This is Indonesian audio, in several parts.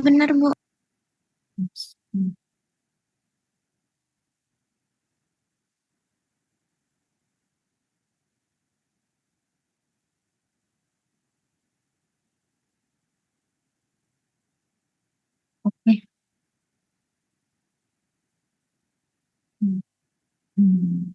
Bener, Bu. Oke. Hmm. Hmm.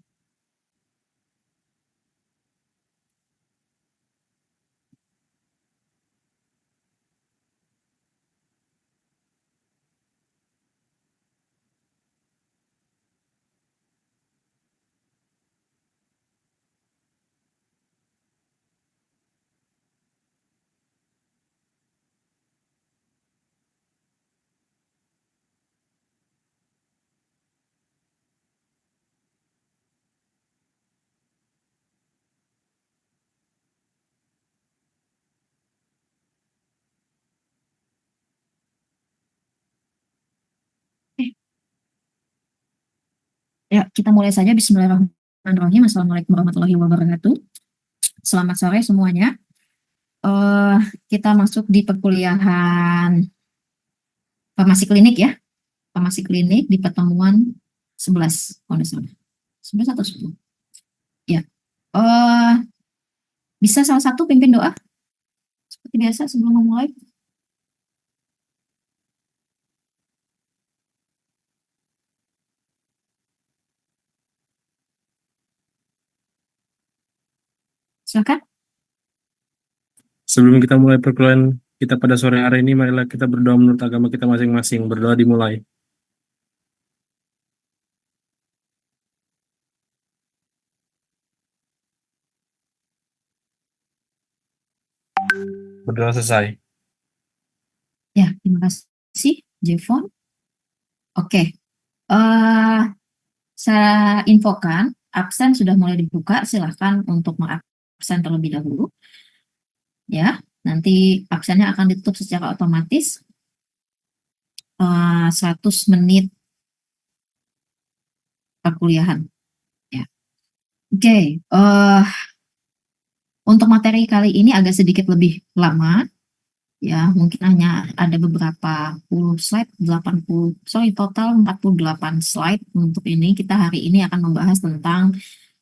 Oke. Ya, kita mulai saja. Bismillahirrahmanirrahim. Assalamualaikum warahmatullahi wabarakatuh. Selamat sore semuanya. Eh, kita masuk di perkuliahan farmasi klinik ya. Farmasi klinik di pertemuan 11, kalau nggak salah. 11 atau 10. Ya. Eh, bisa salah satu pimpin doa seperti biasa sebelum memulai. Silakan. Sebelum kita mulai perkuliahan kita pada sore hari ini, marilah kita berdoa menurut agama kita masing-masing. Berdoa dimulai. Berdoa selesai. Ya, terima kasih, Jevon. Oke. Eh, saya infokan, absen sudah mulai dibuka. Silahkan untuk mengabsen terlebih dahulu. Ya, nanti absennya akan ditutup secara otomatis 100 menit perkuliahan. Ya. Oke, untuk materi kali ini agak sedikit lebih lama. Ya, mungkin hanya ada beberapa puluh slide, 80, sorry, total 48 slide untuk ini. Kita hari ini akan membahas tentang,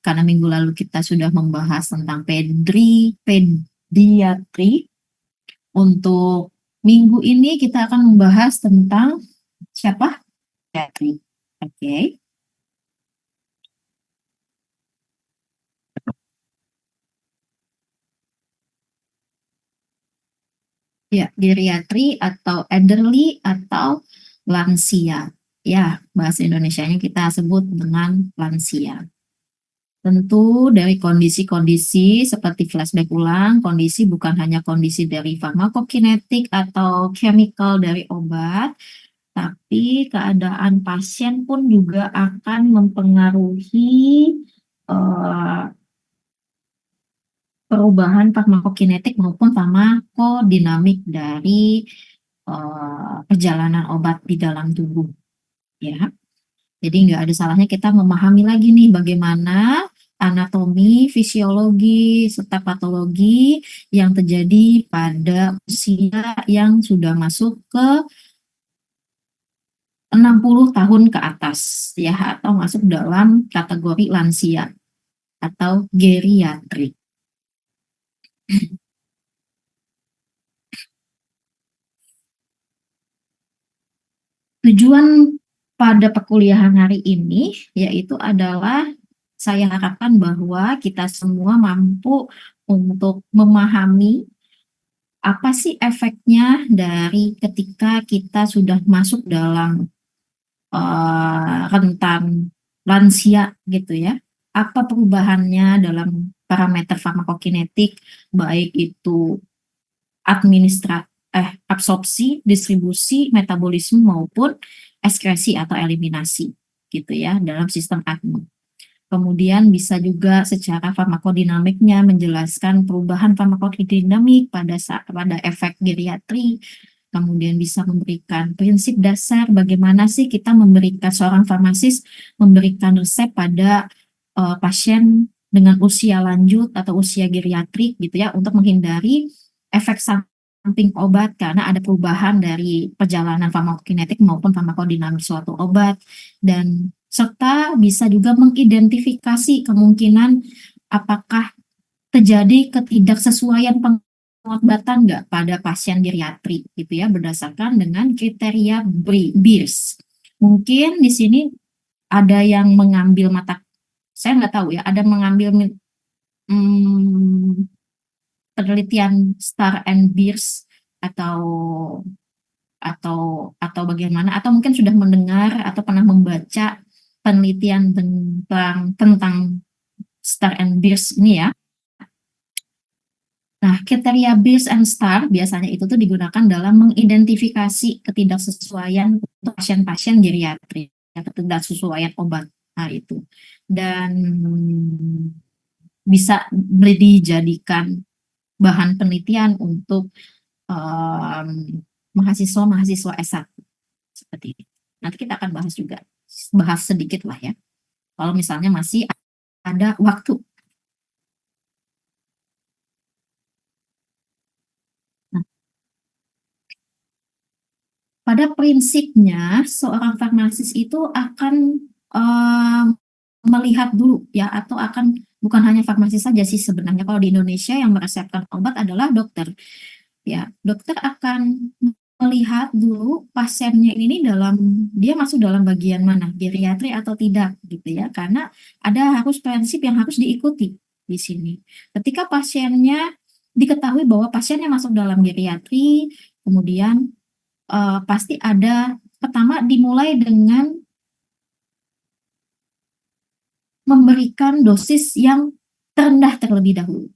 karena minggu lalu kita sudah membahas tentang pediatri. Untuk minggu ini kita akan membahas tentang siapa? Pediatri. Oke. Ya, geriatri atau elderly atau lansia. Ya, bahasa Indonesianya kita sebut dengan lansia. Tentu dari kondisi-kondisi seperti flashback ulang, kondisi bukan hanya kondisi dari farmakokinetik atau chemical dari obat, tapi keadaan pasien pun juga akan mempengaruhi eh, perubahan farmakokinetik maupun farmakodinamik dari perjalanan obat di dalam tubuh. Ya, jadi nggak ada salahnya kita memahami lagi nih bagaimana anatomi, fisiologi, serta patologi yang terjadi pada usia yang sudah masuk ke 60 tahun ke atas, ya, atau masuk dalam kategori lansia atau geriatrik. Tujuan pada perkuliahan hari ini yaitu adalah saya harapkan bahwa kita semua mampu untuk memahami apa sih efeknya dari ketika kita sudah masuk dalam rentan lansia gitu ya. Apa perubahannya dalam parameter farmakokinetik, baik itu absorpsi, distribusi, metabolisme maupun ekskresi atau eliminasi gitu ya dalam sistem ADME. Kemudian bisa juga secara farmakodinamiknya menjelaskan perubahan farmakodinamik pada efek geriatri. Kemudian bisa memberikan prinsip dasar bagaimana sih kita memberikan seorang farmasis memberikan resep pada pasien dengan usia lanjut atau usia geriatrik gitu ya untuk menghindari efek samping samping obat karena ada perubahan dari perjalanan farmakokinetik maupun farmakodinamik suatu obat, dan serta bisa juga mengidentifikasi kemungkinan apakah terjadi ketidaksesuaian pengobatan nggak pada pasien geriatri gitu ya, berdasarkan dengan kriteria BIRS. Mungkin di sini ada yang mengambil saya nggak tahu ya, ada mengambil penelitian STAR and BIRS atau bagaimana, atau mungkin sudah mendengar atau pernah membaca penelitian tentang STAR and BIRS ini ya. Nah, kriteria BIRS and STAR biasanya itu tuh digunakan dalam mengidentifikasi ketidaksesuaian untuk pasien-pasien geriatri, ketidaksesuaian obat. Nah, itu. Dan bisa dijadikan bahan penelitian untuk mahasiswa-mahasiswa S1 seperti ini. Nanti kita akan bahas sedikit lah ya. Kalau misalnya masih ada waktu. Nah, pada prinsipnya seorang farmasis itu akan melihat dulu ya, atau akan bukan hanya farmasis saja sih sebenarnya. Kalau di Indonesia yang meresepkan obat adalah dokter. Ya, dokter akan melihat dulu pasiennya ini dia masuk dalam bagian mana, geriatri atau tidak gitu ya. Karena ada prinsip yang harus diikuti di sini. Ketika pasiennya diketahui bahwa pasiennya masuk dalam geriatri, kemudian pasti ada, pertama dimulai dengan memberikan dosis yang terendah terlebih dahulu.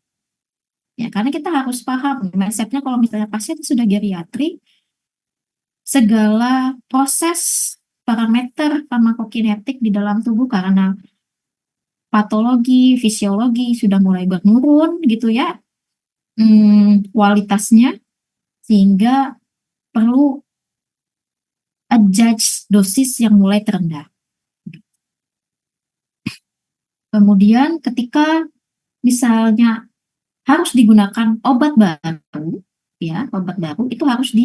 Ya, karena kita harus paham konsepnya, kalau misalnya pasien sudah geriatri, segala proses parameter farmakokinetik di dalam tubuh karena patologi, fisiologi sudah mulai menurun gitu ya, kualitasnya, sehingga perlu adjust dosis yang mulai terendah. Kemudian ketika misalnya harus digunakan obat baru, ya, obat baru itu harus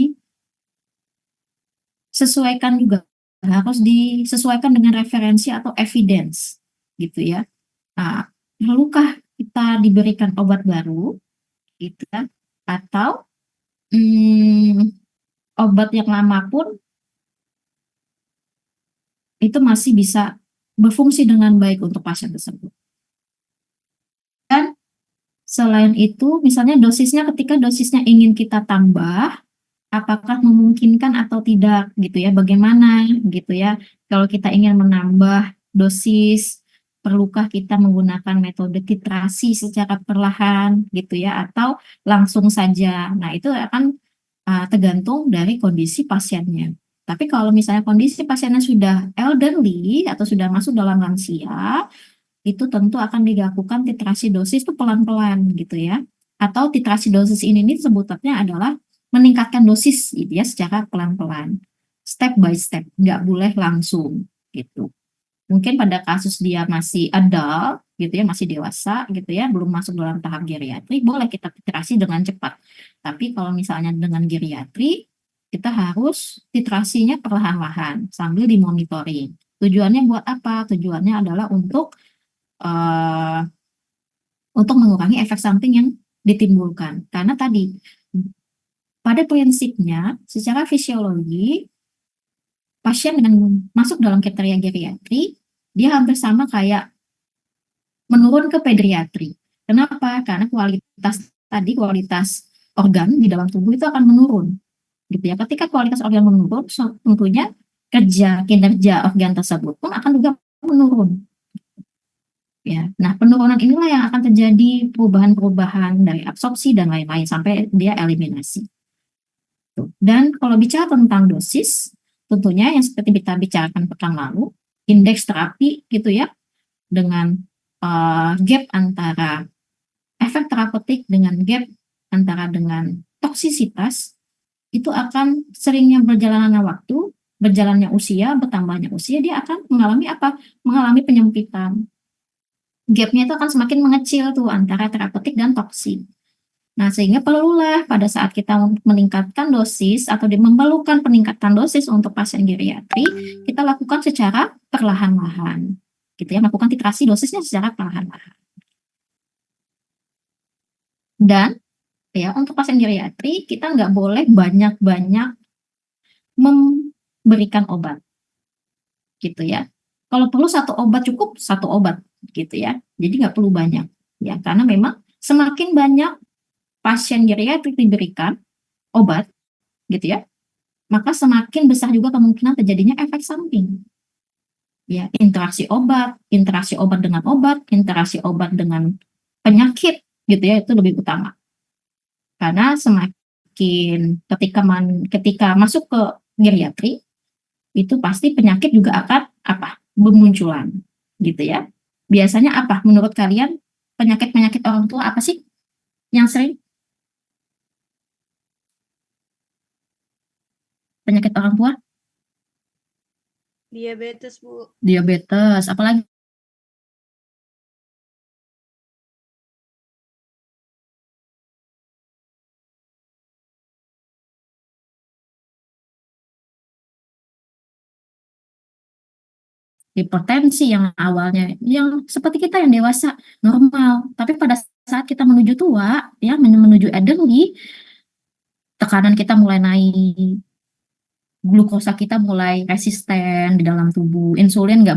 disesuaikan juga, harus disesuaikan dengan referensi atau evidence, gitu ya. Nah, perlukah kita diberikan obat baru, gitu kan? Atau obat yang lama pun itu masih bisa berfungsi dengan baik untuk pasien tersebut. Dan selain itu, misalnya ketika dosisnya ingin kita tambah, apakah memungkinkan atau tidak gitu ya, bagaimana gitu ya. Kalau kita ingin menambah dosis, perlukah kita menggunakan metode titrasi secara perlahan gitu ya, atau langsung saja. Nah, itu akan tergantung dari kondisi pasiennya. Tapi kalau misalnya kondisi pasiennya sudah elderly atau sudah masuk dalam lansia, itu tentu akan dilakukan titrasi dosis itu pelan-pelan gitu ya. Atau titrasi dosis ini sebutannya adalah meningkatkan dosis gitu ya, secara pelan-pelan, step by step, nggak boleh langsung gitu. Mungkin pada kasus dia masih adult gitu ya, masih dewasa gitu ya, belum masuk dalam tahap geriatri, boleh kita titrasi dengan cepat. Tapi kalau misalnya dengan geriatri, kita harus titrasinya perlahan-lahan sambil dimonitoring. Tujuannya buat apa? Tujuannya adalah untuk mengurangi efek samping yang ditimbulkan. Karena tadi pada prinsipnya secara fisiologi pasien dengan masuk dalam kriteria geriatri dia hampir sama kayak menurun ke pediatri. Kenapa? Karena kualitas organ di dalam tubuh itu akan menurun. Gitu ya. Ketika kualitas organ menurun, tentunya kinerja organ tersebut pun akan juga menurun. Ya. Nah, penurunan inilah yang akan terjadi perubahan-perubahan dari absorpsi dan lain-lain sampai dia eliminasi. Dan kalau bicara tentang dosis, tentunya yang seperti kita bicarakan pekan lalu, indeks terapi gitu ya, dengan gap antara efek terapeutik dengan gap antara dengan toksisitas, itu akan seringnya berjalannya waktu, berjalannya usia, bertambahnya usia, dia akan mengalami apa? Mengalami penyempitan. Gapnya itu akan semakin mengecil tuh antara terapeutik dan toksik. Nah, sehingga perlulah pada saat kita meningkatkan dosis atau memerlukan peningkatan dosis untuk pasien geriatri, kita lakukan secara perlahan-lahan. Gitu ya, melakukan titrasi dosisnya secara perlahan-lahan. Dan ya untuk pasien geriatri kita nggak boleh banyak-banyak memberikan obat gitu ya. Kalau perlu satu obat cukup satu obat gitu ya. Jadi nggak perlu banyak ya, karena memang semakin banyak pasien geriatrik diberikan obat gitu ya, maka semakin besar juga kemungkinan terjadinya efek samping. Ya, interaksi obat dengan obat, interaksi obat dengan penyakit gitu ya, itu lebih utama. Karena semakin ketika masuk ke geriatri itu pasti penyakit juga akan bermunculan gitu ya. Biasanya apa menurut kalian penyakit-penyakit orang tua apa sih yang sering penyakit orang tua? Diabetes, Bu. Diabetes, apalagi hipertensi yang awalnya yang seperti kita yang dewasa normal, tapi pada saat kita menuju tua ya menuju elderly, tekanan kita mulai naik, glukosa kita mulai resisten di dalam tubuh, insulin nggak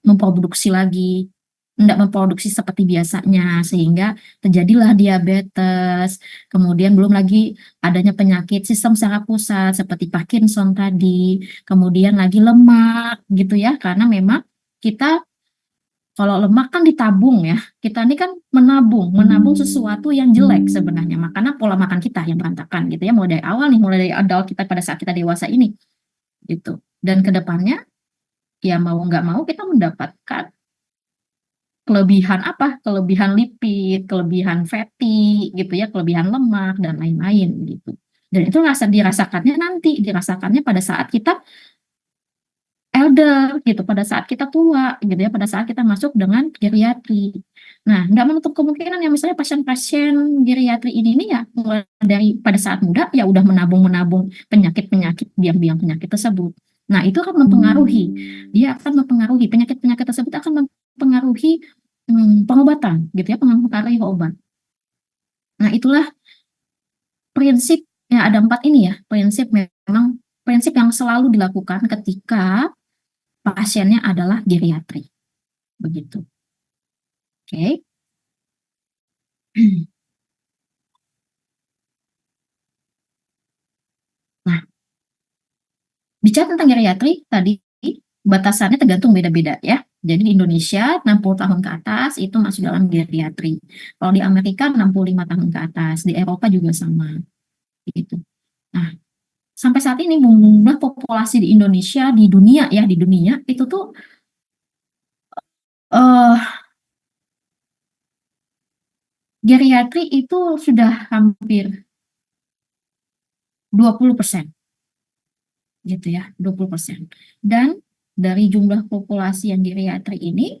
memproduksi lagi, nggak memproduksi seperti biasanya, sehingga terjadilah diabetes. Kemudian belum lagi adanya penyakit sistem saraf pusat seperti Parkinson tadi, kemudian lagi lemak gitu ya, karena memang kita kalau lemak kan ditabung ya, kita ini kan menabung sesuatu yang jelek sebenarnya. Makanya pola makan kita yang berantakan gitu ya, mulai dari awal nih, mulai dari adult kita pada saat kita dewasa ini gitu. Dan kedepannya ya mau nggak mau kita mendapatkan kelebihan kelebihan lipid, kelebihan fatty gitu ya, kelebihan lemak dan lain-lain gitu. Dan itu dirasakannya pada saat kita elder gitu, pada saat kita tua gitu ya, pada saat kita masuk dengan geriatri. Nah, nggak menutup kemungkinan ya misalnya pasien-pasien geriatri ini nih ya mulai dari pada saat muda ya udah menabung penyakit-penyakit biang-biang penyakit tersebut. Nah, itu akan mempengaruhi penyakit-penyakit tersebut akan mempengaruhi pengobatan gitu ya, mempengaruhi obat. Nah, itulah prinsip ya, ada 4 ini ya, prinsip yang selalu dilakukan ketika pasiennya adalah geriatri. Begitu. Oke. Nah, bicara tentang geriatri tadi batasannya tergantung beda-beda ya. Jadi di Indonesia 60 tahun ke atas itu masuk dalam geriatri. Kalau di Amerika 65 tahun ke atas, di Eropa juga sama. Gitu. Nah, sampai saat ini jumlah populasi di Indonesia di dunia itu tuh geriatri itu sudah hampir 20% gitu ya, 20%. Dan dari jumlah populasi yang geriatri ini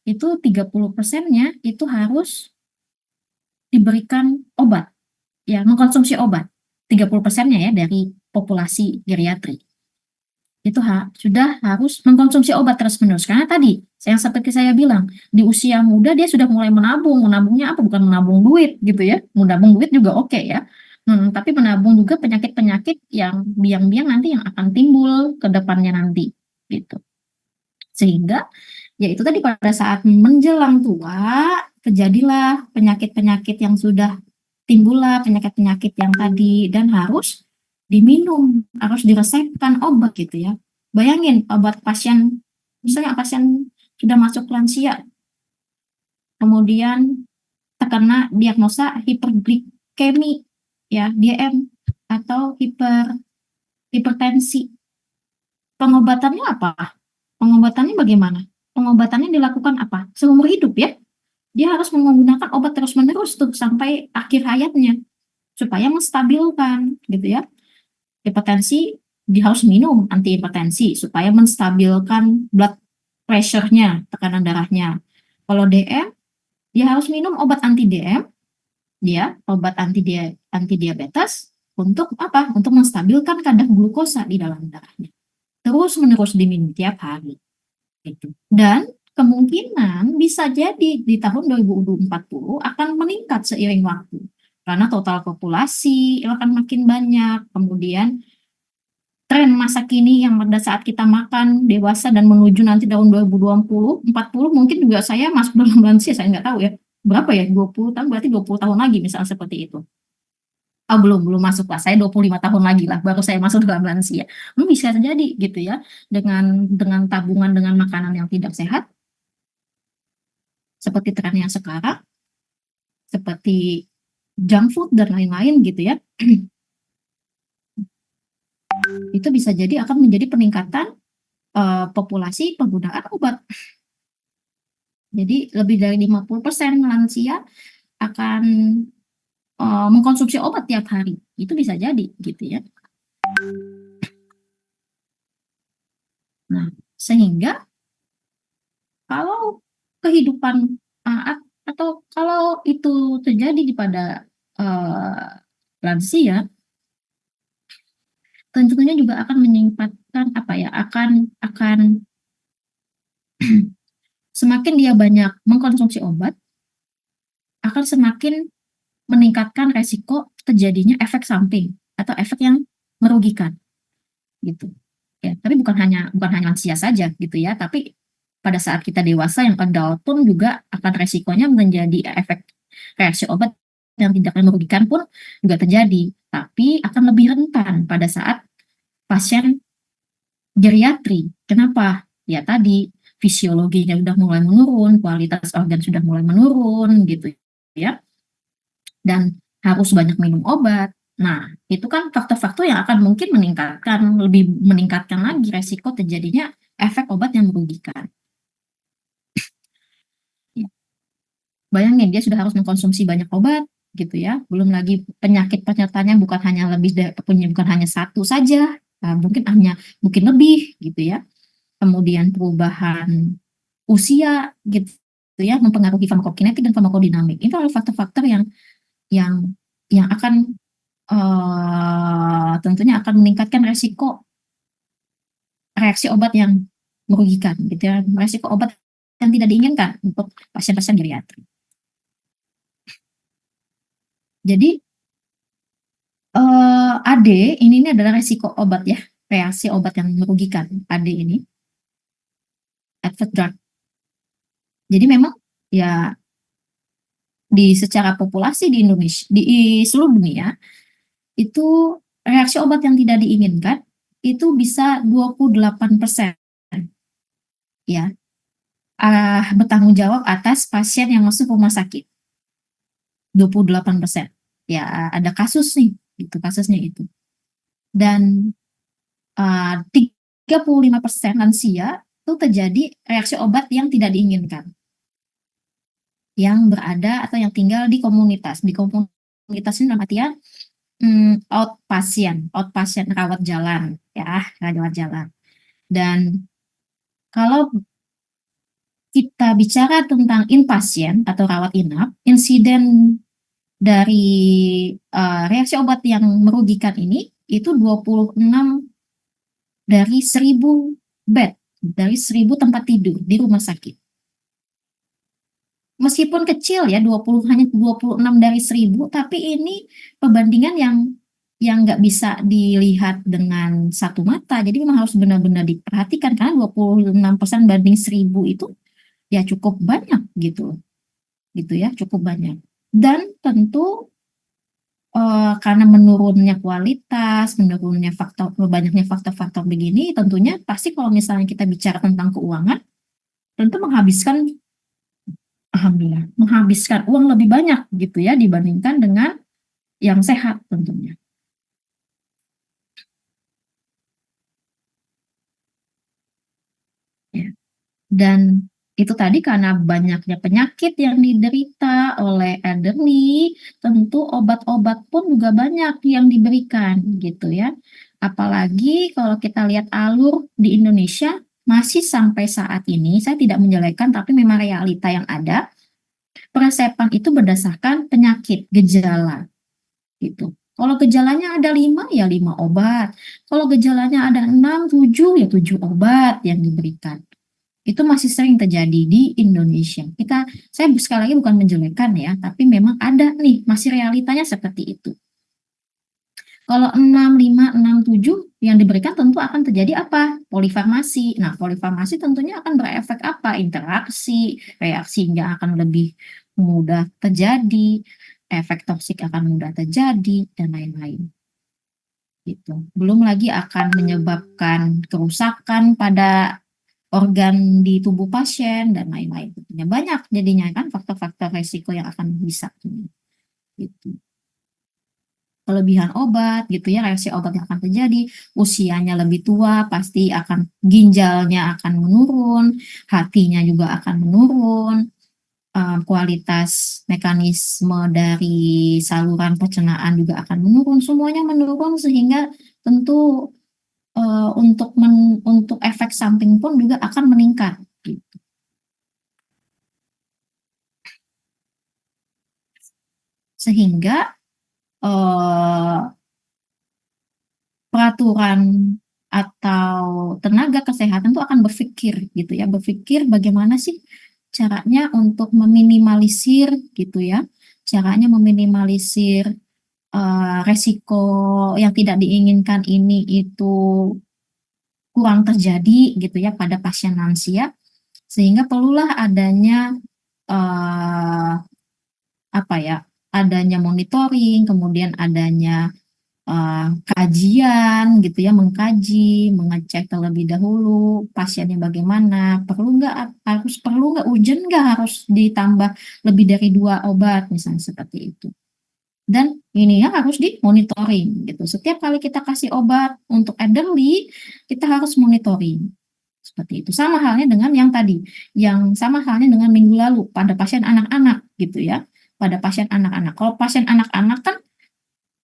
itu 30%-nya itu harus diberikan obat, ya mengkonsumsi obat. 30%-nya ya dari populasi geriatri. Itu sudah harus mengkonsumsi obat terus-menerus. Karena tadi, yang seperti saya bilang, di usia muda dia sudah mulai menabung. Menabungnya apa? Bukan menabung duit gitu ya. Menabung duit juga oke ya. Tapi menabung juga penyakit-penyakit yang biang-biang nanti yang akan timbul ke depannya nanti. Gitu. Sehingga, ya itu tadi pada saat menjelang tua, terjadilah penyakit-penyakit yang sudah timbullah penyakit-penyakit yang tadi dan harus diminum, harus diresepkan obat gitu ya. Bayangin obat pasien, misalnya pasien sudah masuk lansia, kemudian terkena diagnosa hiperglikemi, ya DM atau hipertensi. Pengobatannya apa? Pengobatannya bagaimana? Pengobatannya dilakukan apa? Seumur hidup ya. Dia harus menggunakan obat terus-menerus tuh sampai akhir hayatnya supaya menstabilkan gitu ya. Hipertensi dia harus minum antihipertensi supaya menstabilkan blood pressure-nya, tekanan darahnya. Kalau DM, dia harus minum obat anti DM dia obat anti diabetes untuk apa? Untuk menstabilkan kadar glukosa di dalam darahnya. Terus menerus diminum tiap hari. Gitu. Dan kemungkinan bisa jadi di tahun 2040 akan meningkat seiring waktu. Karena total populasi akan makin banyak. Kemudian tren masa kini yang pada saat kita makan dewasa dan menuju nanti tahun 2020, 40 mungkin juga saya masuk dalam lansia, saya nggak tahu ya. Berapa ya? 20 tahun, berarti 20 tahun lagi misalnya seperti itu. Oh, belum masuk lah. Saya 25 tahun lagi lah, baru saya masuk dalam lansia. Bisa terjadi gitu ya, dengan tabungan dengan makanan yang tidak sehat, seperti tren yang sekarang, seperti junk food dan lain-lain gitu ya. Itu bisa jadi akan menjadi peningkatan populasi penggunaan obat. Jadi lebih dari 50% lansia akan mengkonsumsi obat tiap hari. Itu bisa jadi gitu ya. Nah, sehingga kalau kehidupan atau kalau itu terjadi pada lansia, tentunya juga akan meningkatkan apa ya, akan semakin dia banyak mengkonsumsi obat, akan semakin meningkatkan resiko terjadinya efek samping atau efek yang merugikan gitu. Ya, tapi bukan hanya lansia saja gitu ya, tapi pada saat kita dewasa yang adult pun juga akan resikonya menjadi efek reaksi obat yang tidak merugikan pun juga terjadi, tapi akan lebih rentan pada saat pasien geriatri. Kenapa? Ya tadi fisiologinya sudah mulai menurun, kualitas organ sudah mulai menurun gitu ya, dan harus banyak minum obat. Nah, itu kan faktor-faktor yang akan mungkin lebih meningkatkan lagi resiko terjadinya efek obat yang merugikan. Ya. Bayangin dia sudah harus mengkonsumsi banyak obat gitu ya, belum lagi penyakit penyertanya bukan hanya satu saja, mungkin lebih gitu ya. Kemudian perubahan usia gitu ya mempengaruhi farmakokinetik dan farmakodinamik. Itu adalah faktor-faktor yang yang akan tentunya akan meningkatkan resiko reaksi obat yang merugikan gitu ya, resiko obat yang tidak diinginkan untuk pasien-pasien geriatri. Jadi AD ini adalah resiko obat ya, reaksi obat yang merugikan. AD ini adverse drug. Jadi memang ya secara populasi di Indonesia, di seluruh dunia itu reaksi obat yang tidak diinginkan itu bisa 28% ya bertanggung jawab atas pasien yang masuk rumah sakit. 28%. Ya ada kasus nih, itu kasusnya itu. Dan 35% lansia itu terjadi reaksi obat yang tidak diinginkan, yang berada atau yang tinggal di komunitas. Di komunitas ini dalam artian outpatient rawat jalan ya, rawat jalan. Dan kalau kita bicara tentang inpatient atau rawat inap, insiden dari reaksi obat yang merugikan ini itu 26 dari 1000 bed, dari 1000 tempat tidur di rumah sakit. Meskipun kecil ya, hanya 26 dari 1000, tapi ini perbandingan yang nggak bisa dilihat dengan satu mata. Jadi memang harus benar-benar diperhatikan karena 26% banding 1000 itu ya cukup banyak gitu ya, cukup banyak. Dan tentu karena menurunnya kualitas, banyaknya faktor-faktor begini, tentunya pasti kalau misalnya kita bicara tentang keuangan, tentu menghabiskan uang lebih banyak gitu ya dibandingkan dengan yang sehat tentunya. Ya. Dan itu tadi karena banyaknya penyakit yang diderita oleh elderly, tentu obat-obat pun juga banyak yang diberikan gitu ya. Apalagi kalau kita lihat alur di Indonesia masih sampai saat ini, saya tidak menjelekkan tapi memang realita yang ada. Peresepan itu berdasarkan penyakit, gejala, gitu. Kalau gejalanya ada 5, ya 5 obat. Kalau gejalanya ada 6, 7, ya 7 obat yang diberikan. Itu masih sering terjadi di Indonesia. Saya sekali lagi bukan menjelekkan ya, tapi memang ada nih, masih realitanya seperti itu. Kalau 6, 5, 6, 7 yang diberikan tentu akan terjadi apa? Polifarmasi. Nah, polifarmasi tentunya akan berefek apa? Interaksi, reaksinya akan lebih mudah terjadi, efek toksik akan mudah terjadi, dan lain-lain. Gitu. Belum lagi akan menyebabkan kerusakan pada organ di tubuh pasien, dan lain-lain. Tentunya banyak jadinya kan faktor-faktor resiko yang akan bisa. Gitu. Kelebihan obat gitu ya, reaksi obat yang akan terjadi, usianya lebih tua pasti akan ginjalnya akan menurun, hatinya juga akan menurun, kualitas mekanisme dari saluran pencernaan juga akan menurun, semuanya menurun sehingga tentu untuk efek samping pun juga akan meningkat gitu. Sehingga peraturan atau tenaga kesehatan itu akan berpikir gitu ya, berpikir bagaimana sih caranya untuk meminimalisir gitu ya, caranya meminimalisir resiko yang tidak diinginkan ini itu kurang terjadi gitu ya pada pasien lansia, sehingga perlulah adanya apa ya, adanya monitoring, kemudian adanya kajian gitu ya, mengkaji, mengecek terlebih dahulu pasiennya bagaimana, perlu nggak urgent nggak harus ditambah lebih dari 2 obat misalnya seperti itu. Dan ini ya harus dimonitoring gitu. Setiap kali kita kasih obat untuk elderly, kita harus monitoring. Seperti itu. Sama halnya dengan yang tadi, yang sama halnya dengan minggu lalu pada pasien anak-anak gitu ya. Pada pasien anak-anak. Kalau pasien anak-anak kan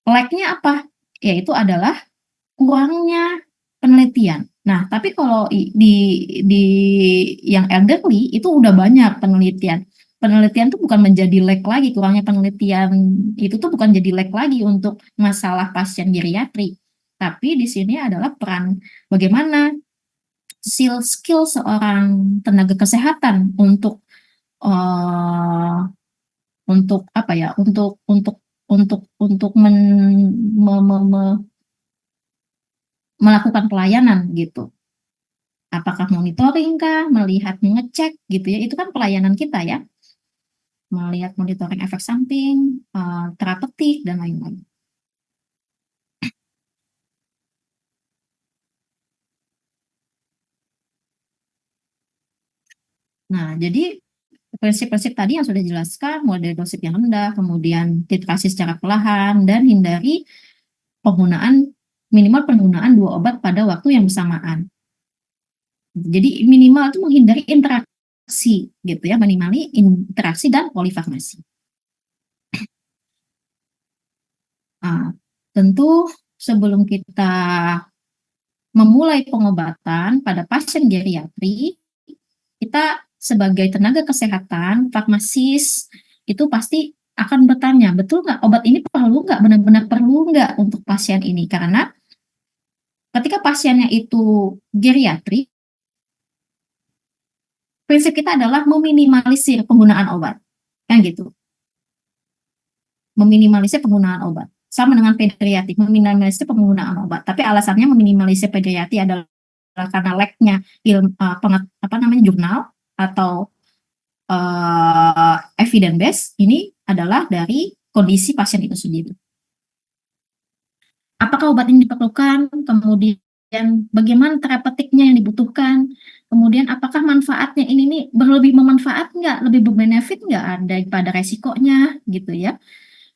lag-nya apa? Yaitu adalah kurangnya penelitian. Nah, tapi kalau di yang elderly itu udah banyak penelitian. Penelitian itu bukan menjadi lag lagi, kurangnya penelitian itu tuh bukan jadi lag lagi untuk masalah pasien geriatri. Tapi di sini adalah peran bagaimana skill seorang tenaga kesehatan untuk apa ya, untuk melakukan pelayanan gitu. Apakah monitoring kah, melihat, mengecek gitu ya, itu kan pelayanan kita ya, melihat monitoring efek samping, terapeutik, dan lain-lain. Nah, jadi prinsip-prinsip tadi yang sudah dijelaskan, mulai dari dosis yang rendah, kemudian titrasi secara perlahan, dan hindari minimal penggunaan 2 obat pada waktu yang bersamaan. Jadi minimal itu menghindari interaksi gitu ya, minimali interaksi dan polifarmasi. Tentu sebelum kita memulai pengobatan pada pasien geriatri, kita sebagai tenaga kesehatan, farmasis, itu pasti akan bertanya, betul nggak obat ini perlu nggak, benar-benar perlu nggak untuk pasien ini? Karena ketika pasiennya itu geriatri, prinsip kita adalah meminimalisir penggunaan obat, kan gitu. Meminimalisir penggunaan obat. Sama dengan pediatri, meminimalisir penggunaan obat. Tapi alasannya meminimalisir pediatri adalah karena lag-nya jurnal atau evidence base ini adalah dari kondisi pasien itu sendiri. Apakah obat ini diperlukan? Kemudian bagaimana terapeutiknya yang dibutuhkan? Kemudian apakah manfaatnya ini nih lebih bermanfaat nggak, lebih berbenefit nggak daripada resikonya gitu ya?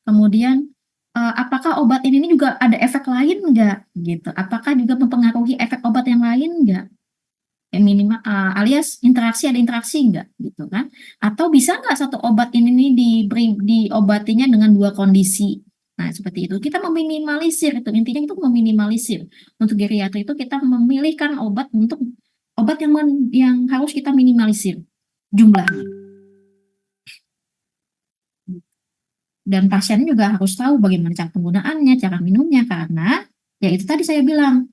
Kemudian apakah obat ini juga ada efek lain nggak gitu? Apakah juga mempengaruhi efek obat yang lain nggak? Minimal alias ada interaksi nggak gitu kan? Atau bisa nggak satu obat ini nih diobatinya dengan 2 kondisi? Nah, seperti itu. Kita meminimalisir itu, intinya itu meminimalisir. Untuk geriatri itu kita memilihkan obat yang harus kita minimalisir jumlahnya. Dan pasien juga harus tahu bagaimana cara penggunaannya, cara minumnya, karena ya itu tadi saya bilang,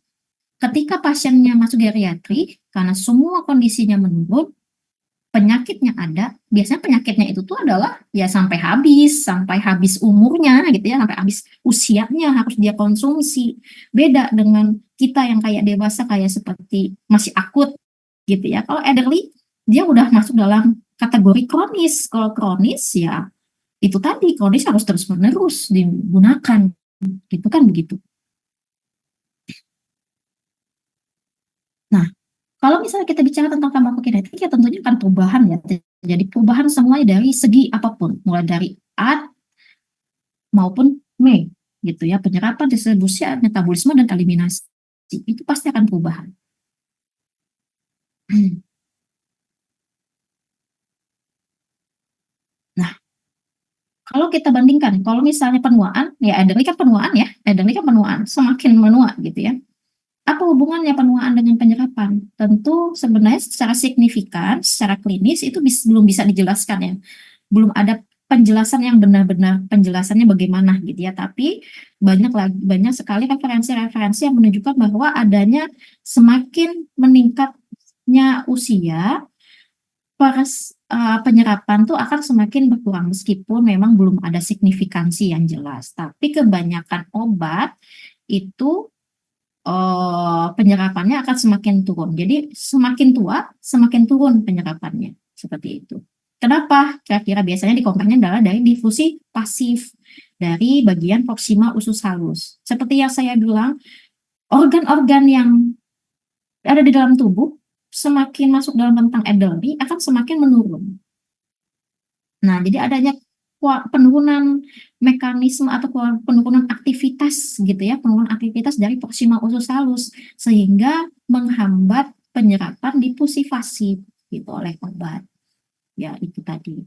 ketika pasiennya masuk geriatri, karena semua kondisinya menurun, penyakitnya ada, biasanya penyakitnya itu tuh adalah ya sampai habis umurnya gitu ya, sampai habis usianya harus dia konsumsi. Beda dengan kita yang kayak dewasa, kayak seperti masih akut gitu ya. Kalau elderly, dia udah masuk dalam kategori kronis. Kalau kronis ya itu tadi, kronis harus terus-menerus digunakan, gitu kan begitu. Nah, kalau misalnya kita bicara tentang farmakokinetik, ya tentunya akan perubahan ya. Jadi perubahan semuanya dari segi apapun, mulai dari A maupun M, gitu ya. Penyerapan, distribusi, metabolisme, dan eliminasi. Itu pasti akan perubahan. Nah, kalau kita bandingkan, kalau misalnya penuaan, ya elderly kan penuaan ya, elderly kan penuaan, semakin menua gitu ya. Apa hubungannya penuaan dengan penyerapan? Tentu sebenarnya secara signifikan, secara klinis itu belum bisa dijelaskan ya. Belum ada penjelasan yang benar-benar penjelasannya bagaimana gitu ya. Tapi banyak sekali referensi-referensi yang menunjukkan bahwa adanya semakin meningkatnya usia, penyerapan tuh akan semakin berkurang meskipun memang belum ada signifikansi yang jelas. Tapi kebanyakan obat itu penyerapannya akan semakin turun. Jadi semakin tua, semakin turun penyerapannya. Seperti itu. Kenapa? Kira-kira biasanya dikompaknya adalah dari difusi pasif dari bagian proksima usus halus. Seperti yang saya bilang, organ-organ yang ada di dalam tubuh semakin masuk dalam rentang elderly akan semakin menurun. Nah, jadi adanya penurunan mekanisme atau penurunan aktivitas gitu ya, penurunan aktivitas dari proksima usus halus sehingga menghambat penyerapan difusi pasif gitu oleh obat. Ya, itu tadi.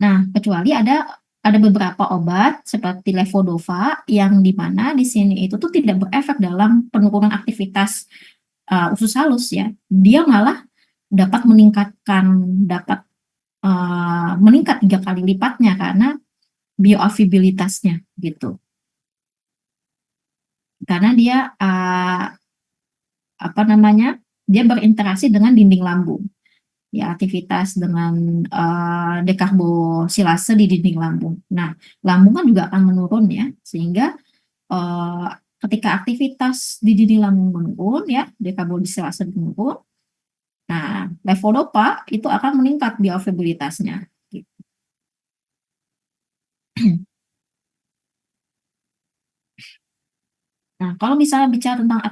Nah, kecuali ada beberapa obat seperti levodopa yang dimana di sini itu tuh tidak berefek dalam penurunan aktivitas usus halus ya. Dia malah dapat meningkat 3 kali lipatnya karena bioavailabilitasnya gitu. Karena dia dia berinteraksi dengan dinding lambung. Ya, aktivitas dengan dekarbosilase di dinding lambung. Nah, lambung kan juga akan menurun ya, sehingga ketika aktivitas di dinding lambung menurun ya, dekarbosilase menurun. Nah, levodopa itu akan meningkat bioavailabilitasnya. Gitu. Nah, kalau misalnya bicara tentang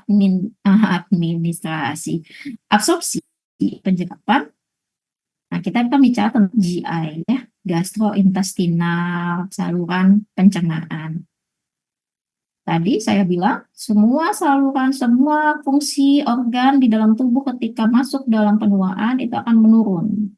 administrasi, absorpsi, penyerapan, nah kita bicara tentang GI ya, gastrointestinal, saluran pencernaan. Tadi saya bilang semua saluran, semua fungsi organ di dalam tubuh ketika masuk dalam penuaan itu akan menurun.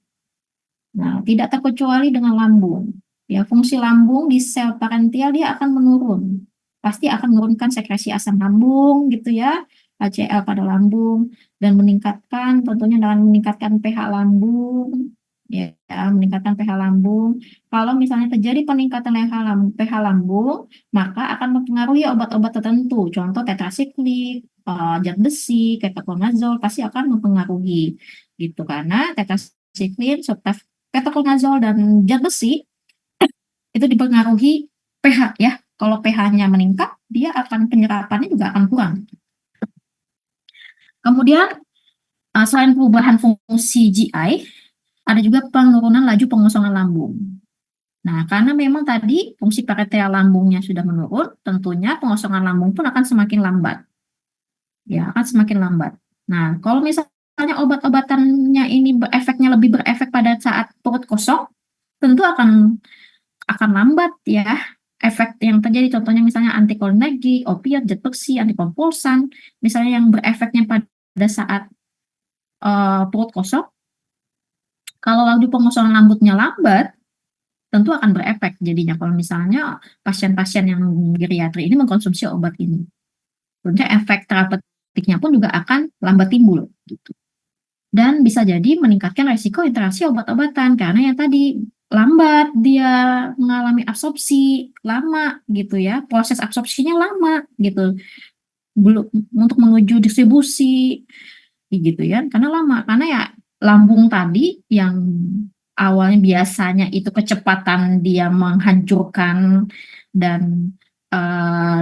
Nah, tidak terkecuali dengan lambung. Ya, fungsi lambung di sel parental dia akan menurun. Pasti akan menurunkan sekresi asam lambung gitu ya, HCl pada lambung, dan tentunya dengan meningkatkan pH lambung, ya, meningkatkan pH lambung. Kalau misalnya terjadi peningkatan pH lambung, maka akan mempengaruhi obat-obat tertentu. Contoh tetrasiklik, zat besi, ketoconazole pasti akan mempengaruhi gitu karena tetrasiklik serta ketoconazole dan zat besi itu dipengaruhi pH ya. Kalau pH-nya meningkat, dia akan penyerapannya juga akan kurang. Kemudian selain perubahan fungsi GI, ada juga penurunan laju pengosongan lambung. Nah, karena memang tadi fungsi parenteral lambungnya sudah menurun, tentunya pengosongan lambung pun akan semakin lambat. Ya, akan semakin lambat. Nah, kalau misalnya obat-obatannya ini lebih berefek pada saat perut kosong, tentu akan lambat ya efek yang terjadi, contohnya misalnya antikolinergik, opiat, zat besi, antikompulsan, misalnya yang berefeknya pada saat perut kosong, kalau laju pengosongan lambungnya lambat, tentu akan berefek jadinya kalau misalnya pasien-pasien yang geriatri ini mengkonsumsi obat ini. Tentunya efek terapeutiknya pun juga akan lambat timbul gitu. Dan bisa jadi meningkatkan resiko interaksi obat-obatan karena yang tadi lambat dia mengalami absorpsi, lama gitu ya, proses absorpsinya lama gitu, belum untuk menuju distribusi gitu ya, karena lama, karena ya lambung tadi yang awalnya biasanya itu kecepatan dia menghancurkan dan eh,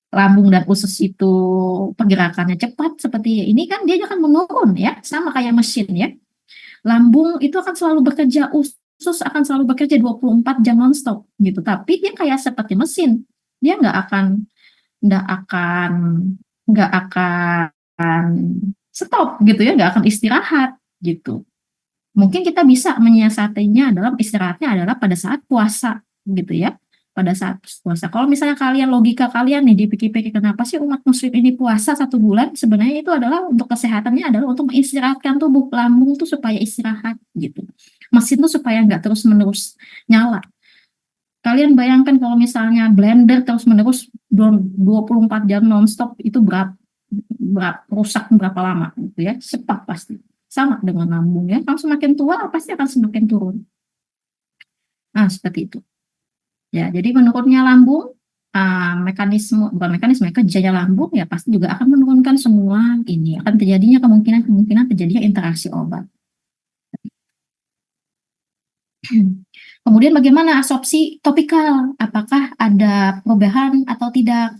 lambung dan usus itu pergerakannya cepat seperti ini kan dia akan menurun ya, sama kayak mesin ya. Lambung itu akan selalu bekerja, usus akan selalu bekerja 24 jam nonstop gitu. Tapi dia kayak seperti mesin. Dia nggak akan nggak akan stop gitu ya, nggak akan istirahat gitu. Mungkin kita bisa menyiasatinya dalam istirahatnya adalah pada saat puasa gitu ya. Pada saat puasa. Kalau misalnya kalian logika kalian nih dipikir-pikir kenapa sih umat muslim ini puasa 1 bulan? Sebenarnya itu adalah untuk kesehatannya adalah untuk mengistirahatkan tubuh lambung tuh supaya istirahat gitu. Mesin tuh supaya nggak terus-menerus nyala. Kalian bayangkan kalau misalnya blender terus-menerus 24 jam nonstop itu berapa rusak berapa lama gitu ya? Cepat pasti. Sama dengan lambung ya. Kalau semakin tua pasti akan semakin turun. Nah, seperti itu. Ya, jadi menurunnya lambung, mekanisme, bukan mekanisme, kerjanya lambung ya pasti juga akan menurunkan semua ini. Akan terjadinya kemungkinan terjadinya interaksi obat. Kemudian bagaimana absorpsi topikal? Apakah ada perubahan atau tidak?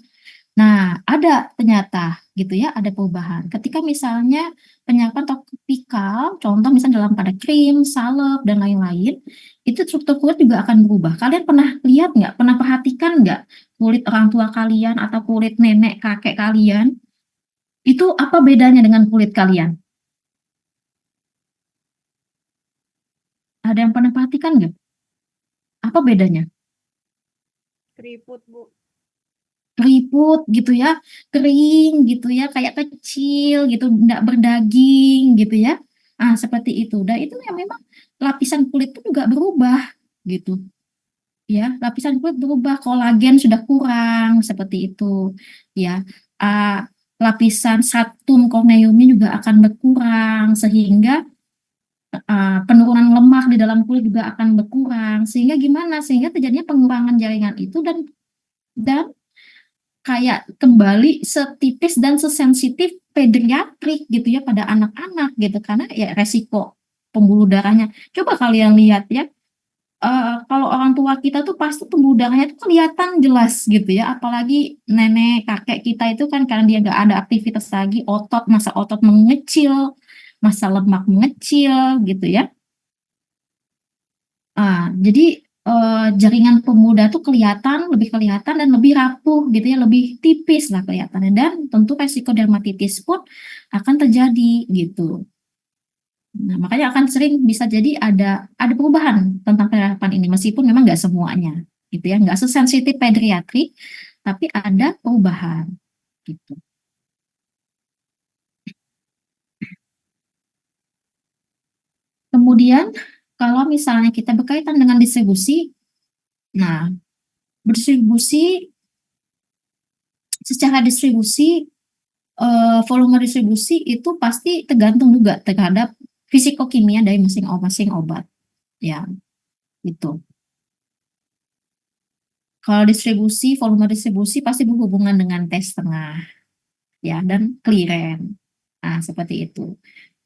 Nah, ada ternyata gitu ya, ada perubahan. Ketika misalnya penyerapan topikal, contoh misalnya dalam pada krim, salep, dan lain-lain, itu struktur kulit juga akan berubah. Kalian pernah lihat nggak, pernah perhatikan nggak kulit orang tua kalian atau kulit nenek kakek kalian, itu apa bedanya dengan kulit kalian? Ada yang pernah perhatikan nggak? Apa bedanya? Keriput, Bu. Keriput gitu ya, kering gitu ya, kayak kecil gitu, enggak berdaging gitu ya. Ah, seperti itu. Dan itu yang memang lapisan kulit itu juga berubah gitu ya. Lapisan kulit berubah, kolagen sudah kurang seperti itu ya. Ah, lapisan stratum corneumnya juga akan berkurang sehingga penurunan lemak di dalam kulit juga akan berkurang. Sehingga gimana? Sehingga terjadinya pengurangan jaringan itu dan kayak kembali setipis dan sesensitif pediatrik gitu ya pada anak-anak gitu karena ya resiko pembuluh darahnya. Coba kalian lihat ya, kalau orang tua kita tuh pasti pembuluh darahnya tuh kelihatan jelas gitu ya, apalagi nenek kakek kita itu kan karena dia nggak ada aktivitas lagi, masa otot mengecil, masa lemak mengecil gitu ya. Jadi jaringan pemuda tuh lebih kelihatan dan lebih rapuh gitu ya, lebih tipis lah kelihatannya. Dan tentu resiko dermatitis pun akan terjadi gitu. Nah, makanya akan sering bisa jadi ada perubahan tentang penerapan ini, meskipun memang nggak semuanya gitu ya, nggak sesensitif pediatri, tapi ada perubahan gitu. Kemudian kalau misalnya kita berkaitan dengan distribusi, nah distribusi secara distribusi volume distribusi itu pasti tergantung juga terhadap fisikokimia dari masing-masing obat ya itu. Kalau distribusi, volume distribusi pasti berhubungan dengan T setengah ya dan clearance. Nah, seperti itu.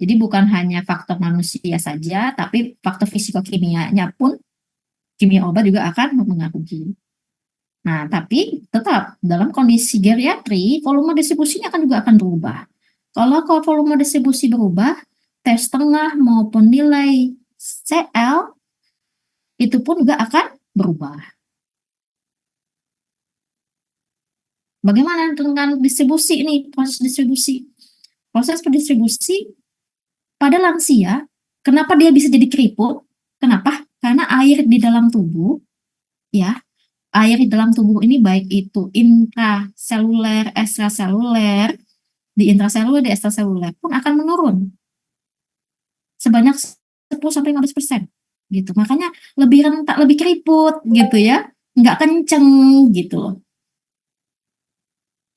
Jadi bukan hanya faktor manusia saja, tapi faktor fisikokimianya pun kimia obat juga akan mempengaruhi. Nah, tapi tetap dalam kondisi geriatri, volume distribusinya akan juga akan berubah. Kalau volume distribusi berubah, T setengah maupun nilai CL itu pun juga akan berubah. Bagaimana dengan distribusi ini, proses distribusi? Proses pendistribusi pada lansia, kenapa dia bisa jadi keriput? Kenapa? Karena air di dalam tubuh, ya, air di dalam tubuh ini baik itu intraseluler, ekstraseluler, di intraseluler, di ekstraseluler pun akan menurun sebanyak 10-15% gitu. Makanya lebih rentak, lebih keriput gitu ya, nggak kenceng gitu loh.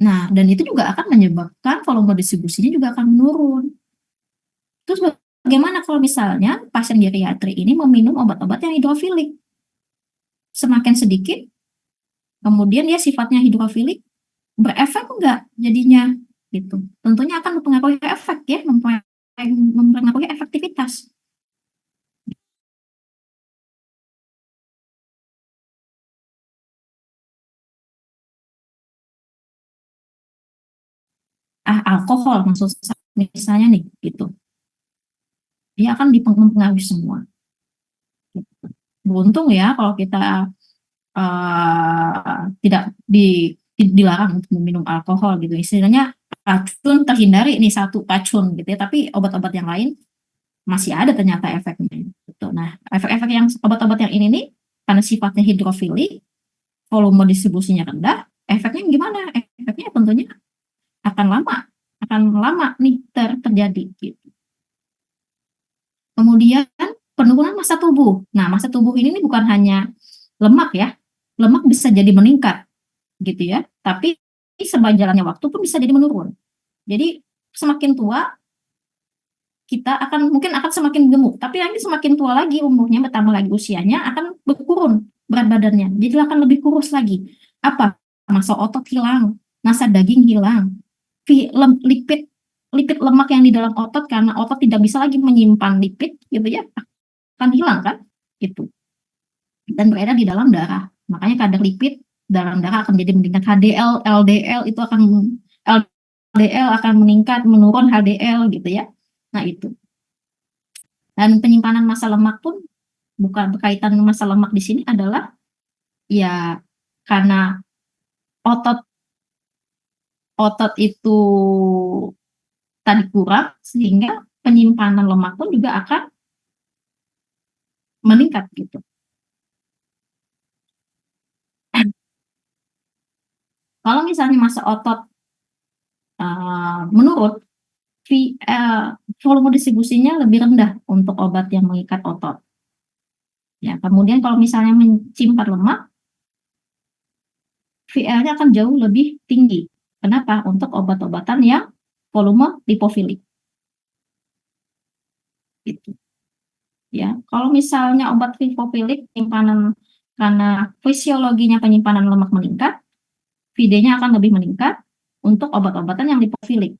Nah, dan itu juga akan menyebabkan volume distribusinya juga akan menurun. Terus bagaimana kalau misalnya pasien geriatri ini meminum obat-obat yang hidrofilik? Semakin sedikit, kemudian dia sifatnya hidrofilik, berefek enggak jadinya? Gitu. Tentunya akan mempengaruhi efek ya, mempengaruhi efektivitas. Alkohol maksud saya, misalnya nih, gitu. Dia akan mempengaruhi semua. Beruntung ya kalau kita tidak dilarang untuk meminum alkohol gitu. Istilahnya racun terhindari nih, satu racun gitu ya, tapi obat-obat yang lain masih ada ternyata efeknya gitu. Nah, efek-efek yang obat-obat yang ini nih karena sifatnya hidrofilik, volume distribusinya rendah, efeknya gimana? Efeknya tentunya akan lama nih terjadi gitu. Kemudian penurunan massa tubuh. Nah, massa tubuh ini bukan hanya lemak ya, lemak bisa jadi meningkat gitu ya, tapi seiring jalannya waktu pun bisa jadi menurun. Jadi semakin tua kita mungkin akan semakin gemuk, tapi nanti semakin tua lagi umurnya, bertambah lagi usianya, akan berkurun berat badannya, jadi akan lebih kurus lagi. Apa? Massa otot hilang, massa daging hilang, lipid lemak yang di dalam otot, karena otot tidak bisa lagi menyimpan lipid gitu ya, akan hilang kan gitu, dan beredar di dalam darah. Makanya kadar lipid dalam darah akan jadi meningkat. LDL itu akan LDL akan meningkat, menurun HDL gitu ya. Nah itu. Dan penyimpanan massa lemak pun bukan berkaitan massa lemak di sini adalah ya karena otot itu tadi kurang, sehingga penyimpanan lemak pun juga akan meningkat gitu. Kalau misalnya massa otot menurun, volume distribusinya lebih rendah untuk obat yang mengikat otot. Ya, kemudian kalau misalnya menyimpan lemak, VL-nya akan jauh lebih tinggi. Kenapa? Untuk obat-obatan yang volume lipofilik. Gitu. Ya, kalau misalnya obat lipofilik penyimpanan, karena fisiologinya penyimpanan lemak meningkat, VD-nya akan lebih meningkat untuk obat-obatan yang lipofilik.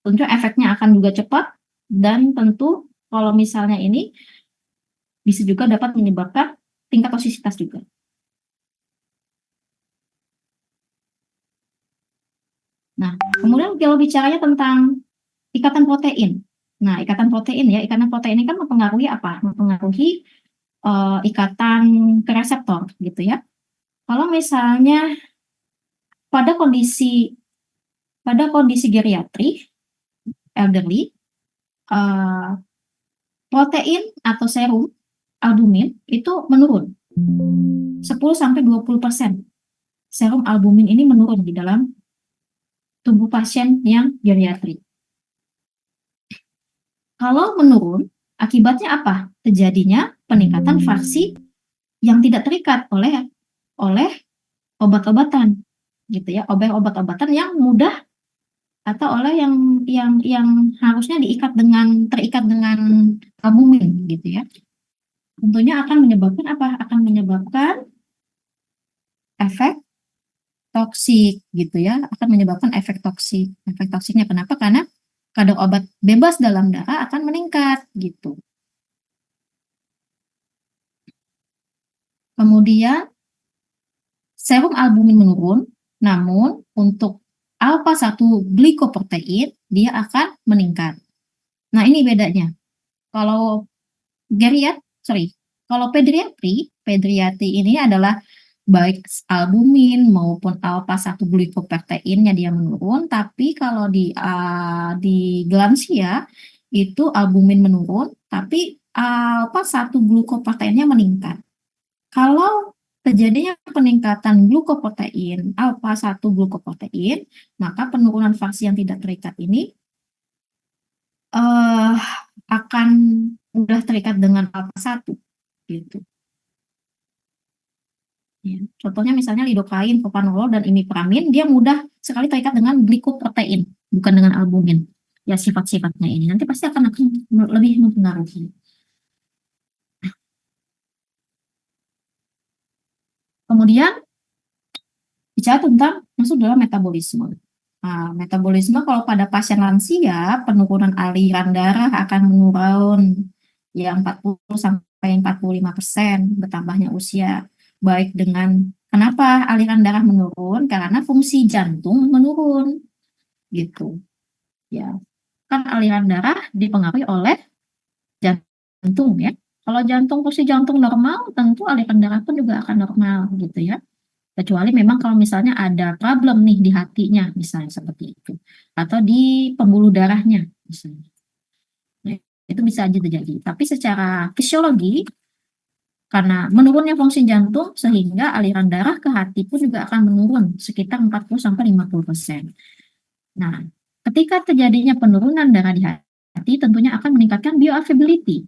Tentu efeknya akan juga cepat, dan tentu kalau misalnya ini bisa juga dapat menyebabkan tingkat tosisitas juga. Nah, kemudian kalau bicaranya tentang ikatan protein. Nah, ikatan protein ini kan mempengaruhi apa? Mempengaruhi ikatan ke reseptor gitu ya. Kalau misalnya pada kondisi geriatri, elderly, protein atau serum albumin itu menurun 10-20%. Serum albumin ini menurun di dalam tubuh pasien yang geriatri. Kalau menurun, akibatnya apa? Terjadinya peningkatan fraksi yang tidak terikat oleh obat-obatan, gitu ya, obat-obatan yang mudah atau oleh yang harusnya terikat dengan albumin, gitu ya. Tentunya akan menyebabkan apa? Akan menyebabkan efek toksik, gitu ya. Akan menyebabkan efek toksik. Efek toksiknya kenapa? Karena kadar obat bebas dalam darah akan meningkat, gitu. Kemudian serum albumin menurun, namun untuk alpha-1 glikoprotein dia akan meningkat. Nah, ini bedanya. Kalau pediatri ini adalah baik albumin maupun alpha-1 glikoproteinnya dia menurun, tapi kalau di lansia itu albumin menurun, tapi alpha-1 glikoproteinnya meningkat. Kalau terjadinya peningkatan glukoprotein, alpha-1 glukoprotein, maka penurunan fraksi yang tidak terikat ini akan mudah terikat dengan alpha-1 gitu. Ya, contohnya misalnya lidocain, propranolol, dan imipramine, dia mudah sekali terikat dengan glikoprotein, bukan dengan albumin. ya sifat-sifatnya ini nanti pasti akan lebih mempengaruhi. Kemudian bicara tentang masuk dalam metabolisme. Nah, metabolisme kalau pada pasien lansia, penurunan aliran darah akan menurun ya 40 sampai 45% bertambahnya usia. Baik dengan kenapa aliran darah menurun? Karena fungsi jantung menurun gitu. Ya, kan aliran darah dipengaruhi oleh jantung ya. Kalau fungsi jantung normal, tentu aliran darah pun juga akan normal gitu ya. Kecuali memang kalau misalnya ada problem nih di hatinya, misalnya seperti itu. Atau di pembuluh darahnya, misalnya. Nah, itu bisa aja terjadi. Tapi secara fisiologi, karena menurunnya fungsi jantung, sehingga aliran darah ke hati pun juga akan menurun sekitar 40-50%. Nah, ketika terjadinya penurunan darah di hati, tentunya akan meningkatkan bioavailability.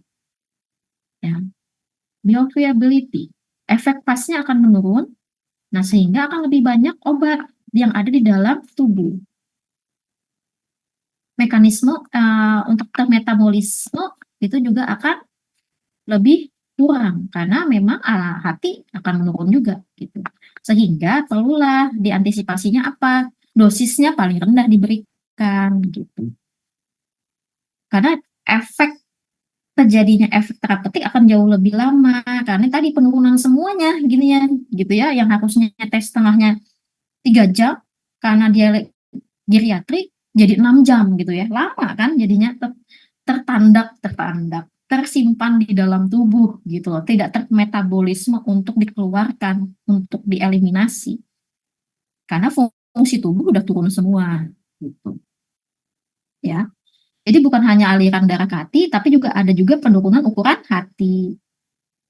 Ya, bioavailability. Efek pasnya akan menurun. Nah, sehingga akan lebih banyak obat yang ada di dalam tubuh. Mekanisme untuk metabolisme itu juga akan lebih kurang karena memang hati akan menurun juga gitu. Sehingga perlulah diantisipasinya apa? Dosisnya paling rendah diberikan gitu. Karena terjadinya efek terapeutik akan jauh lebih lama karena tadi penurunan semuanya gini ya gitu ya, yang harusnya tes setengahnya 3 jam karena dia geriatrik jadi 6 jam gitu ya, lama kan jadinya tertandak tersimpan di dalam tubuh gitu loh, tidak termetabolisme untuk dikeluarkan, untuk dieliminasi karena fungsi tubuh udah turun semua gitu ya. Jadi bukan hanya aliran darah ke hati, tapi juga ada juga penurunan ukuran hati.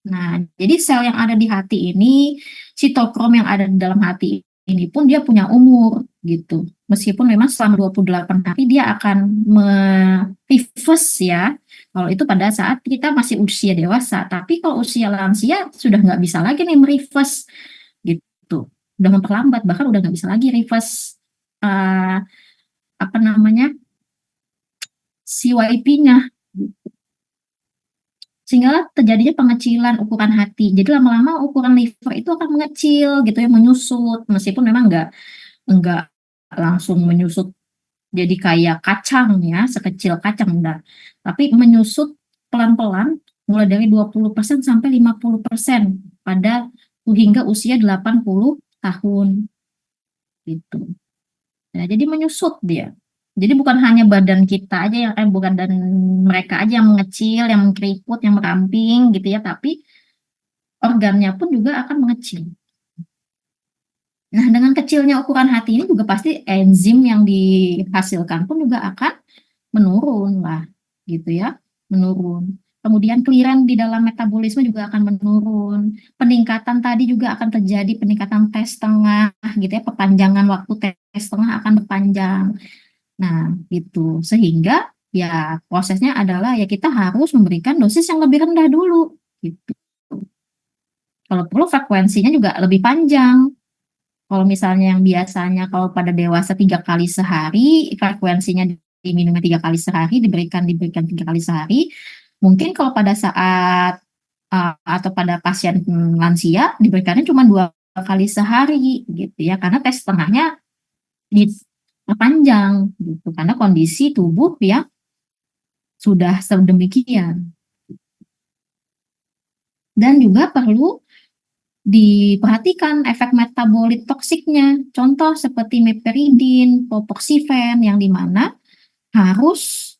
Nah, jadi sel yang ada di hati ini, sitokrom yang ada di dalam hati ini pun dia punya umur gitu. Meskipun memang selama 28 hari dia akan reverse ya. Kalau itu pada saat kita masih usia dewasa, tapi kalau usia lansia sudah nggak bisa lagi nih mereverse gitu. Udah memperlambat, bahkan udah nggak bisa lagi reverse apa namanya CYP-nya. Sehingga terjadinya pengecilan ukuran hati. Jadi lama-lama ukuran liver itu akan mengecil gitu ya, menyusut. Meskipun memang enggak langsung menyusut jadi kayak kacang ya, sekecil kacang enggak. Tapi menyusut pelan-pelan mulai dari 20% sampai 50% pada hingga usia 80 tahun gitu. Nah, jadi menyusut dia. Jadi bukan hanya badan kita aja bukan dan mereka aja yang mengecil, yang mengkeriput, yang meramping gitu ya, tapi organnya pun juga akan mengecil. Nah, dengan kecilnya ukuran hati ini juga pasti enzim yang dihasilkan pun juga akan menurun lah, gitu ya, menurun. Kemudian clearance di dalam metabolisme juga akan menurun. Peningkatan tadi juga akan terjadi peningkatan tes setengah, gitu ya, perpanjangan waktu tes setengah akan berpanjang. Nah, gitu. Sehingga ya prosesnya adalah ya kita harus memberikan dosis yang lebih rendah dulu, gitu. Kalau perlu frekuensinya juga lebih panjang. Kalau misalnya yang biasanya kalau pada dewasa 3 kali sehari, frekuensinya diminumnya 3 kali sehari, diberikan 3 kali sehari. Mungkin kalau pada saat atau pada pasien lansia diberikannya cuma 2 kali sehari gitu ya, karena tes setengahnya diperpanjang gitu, karena kondisi tubuh yang sudah sedemikian. Dan juga perlu diperhatikan efek metabolit toksiknya. Contoh seperti meperidin, popoxifen yang dimana harus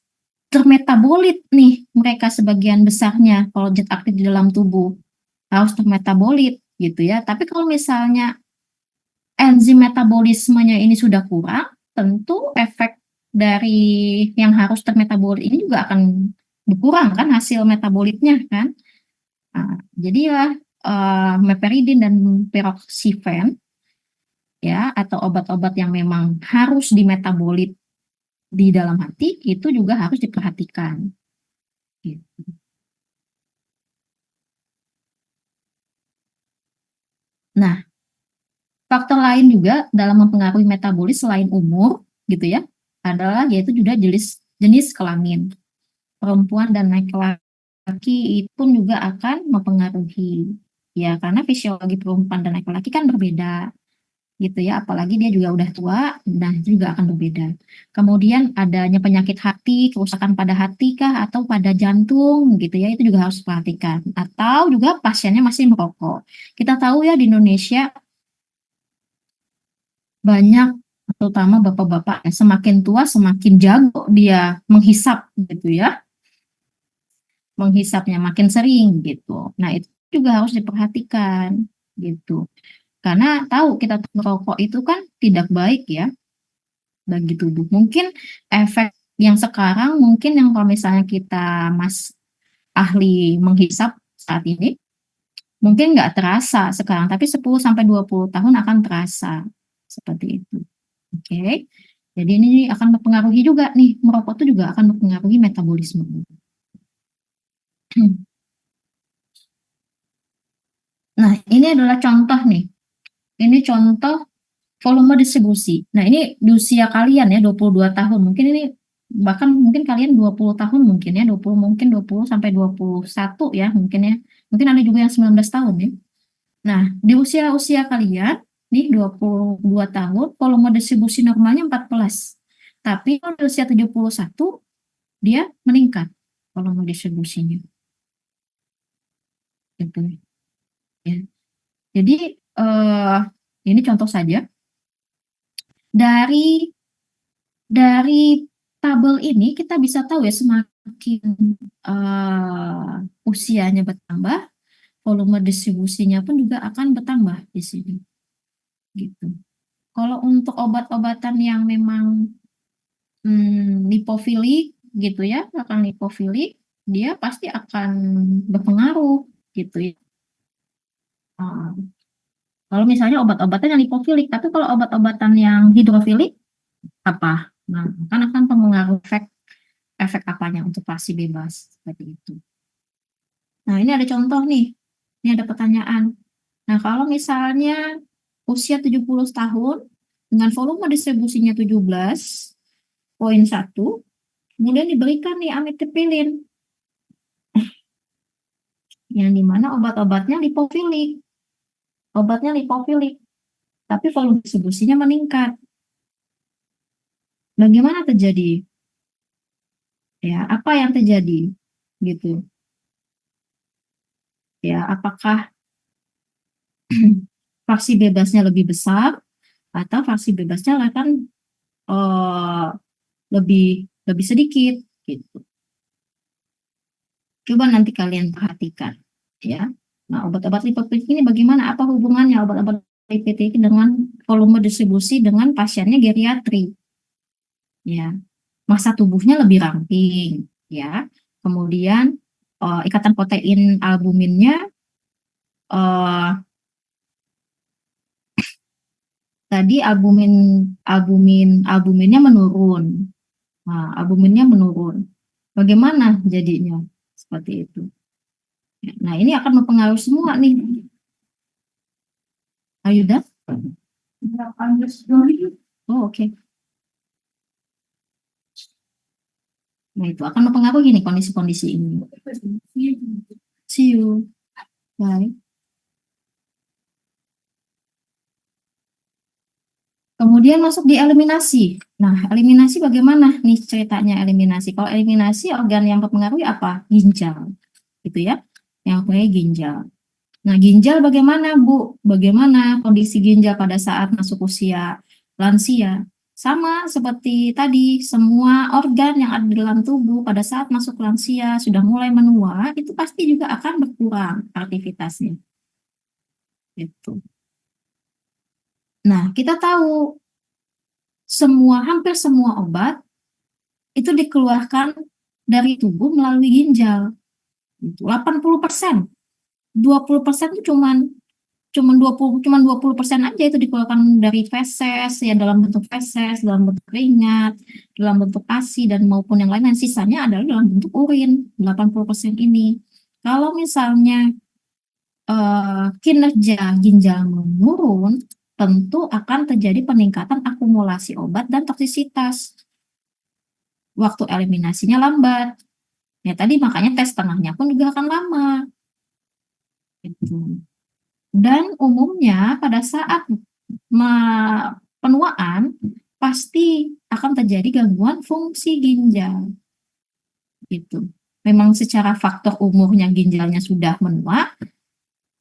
termetabolit nih mereka sebagian besarnya kalau zat aktif di dalam tubuh harus termetabolit gitu ya. Tapi kalau misalnya enzim metabolismenya ini sudah kurang, tentu efek dari yang harus termetabolit ini juga akan berkurang kan hasil metabolitnya kan. Nah, jadi ya meperidin dan peroxifen ya atau obat-obat yang memang harus dimetabolit di dalam hati itu juga harus diperhatikan. Gitu. Nah, faktor lain juga dalam mempengaruhi metabolis selain umur gitu ya adalah yaitu juga jenis kelamin. Perempuan dan laki-laki itu pun juga akan mempengaruhi. Ya, karena fisiologi perempuan dan laki-laki kan berbeda gitu ya, apalagi dia juga udah tua, nah juga akan berbeda. Kemudian adanya penyakit hati, kerusakan pada hati kah atau pada jantung gitu ya, itu juga harus diperhatikan. Atau juga pasiennya masih merokok. Kita tahu ya di Indonesia banyak, terutama bapak-bapak, semakin tua semakin jago dia menghisap gitu ya, menghisapnya makin sering gitu. Nah itu juga harus diperhatikan gitu. Karena tahu kita merokok itu kan tidak baik ya bagi tubuh. Mungkin efek yang sekarang mungkin yang kalau misalnya kita ahli menghisap saat ini mungkin nggak terasa sekarang, tapi 10 sampai 20 tahun akan terasa seperti itu. Oke. Jadi ini akan mempengaruhi juga nih, merokok itu juga akan mempengaruhi metabolisme. Nah, ini adalah contoh nih. Ini contoh volume distribusi. Nah, ini di usia kalian ya 22 tahun. Mungkin ini bahkan mungkin kalian 20 tahun mungkin ya, 20 mungkin 20 sampai 21 ya mungkin ya. Mungkin ada juga yang 19 tahun ya. Nah, di usia-usia kalian nih 22 tahun volume distribusi normalnya 14. Tapi kalau di usia 71 dia meningkat volume distribusinya. Gitu ya. Jadi ini contoh saja. Dari tabel ini kita bisa tahu ya semakin usianya bertambah, volume distribusinya pun juga akan bertambah di sini. Gitu. Kalau untuk obat-obatan yang memang lipofilik gitu ya, akan lipofilik, dia pasti akan berpengaruh gitu ya. Kalau misalnya obat-obatan yang lipofilik, tapi kalau obat-obatan yang hidrofilik apa? Nah, akan mempengaruhi efek apanya untuk pasi bebas seperti itu. Nah, ini ada contoh nih. Ini ada pertanyaan. Nah, kalau misalnya usia 70 tahun dengan volume distribusinya 17,1, kemudian diberikan nih amitriptilin yang dimana obat-obatnya lipofilik. Obatnya lipofilik, tapi volume distribusinya meningkat. Bagaimana terjadi? Ya, apa yang terjadi? Gitu. Ya, apakah fraksi bebasnya lebih besar atau fraksi bebasnya akan lebih sedikit gitu. Coba nanti kalian perhatikan ya. Nah, obat-obat lipofilik ini bagaimana? Apa hubungannya obat-obat lipofilik dengan volume distribusi dengan pasiennya geriatri? Ya, masa tubuhnya lebih ramping ya. Kemudian ikatan protein albuminnya tadi albuminnya menurun. Nah, albuminnya menurun. Bagaimana jadinya? Seperti itu. Nah, ini akan mempengaruhi semua nih. Ayuda? Oh, oke. Nah, itu akan mempengaruhi nih kondisi-kondisi ini. See you. Bye. Kemudian masuk di eliminasi. Nah, eliminasi bagaimana nih ceritanya eliminasi? Kalau eliminasi organ yang mempengaruhi apa? Ginjal. Gitu ya. Yang mempengaruhi ginjal. Nah, ginjal bagaimana, Bu? Bagaimana kondisi ginjal pada saat masuk usia lansia? Sama seperti tadi, semua organ yang ada di dalam tubuh pada saat masuk lansia sudah mulai menua, itu pasti juga akan berkurang aktivitasnya. Gitu. Nah, kita tahu hampir semua obat itu dikeluarkan dari tubuh melalui ginjal. 80%. 20% itu cuman 20% aja itu dikeluarkan dari feses ya, dalam bentuk feses, dalam bentuk keringat, dalam bentuk ASI dan maupun yang lain. Sisanya adalah dalam bentuk urin. 80% ini. Kalau misalnya kinerja ginjal menurun, tentu akan terjadi peningkatan akumulasi obat dan toksisitas. waktu eliminasinya lambat. Ya tadi makanya tes tengahnya pun juga akan lama. Gitu. Dan umumnya pada saat penuaan pasti akan terjadi gangguan fungsi ginjal. Gitu. Memang secara faktor umurnya ginjalnya sudah menua,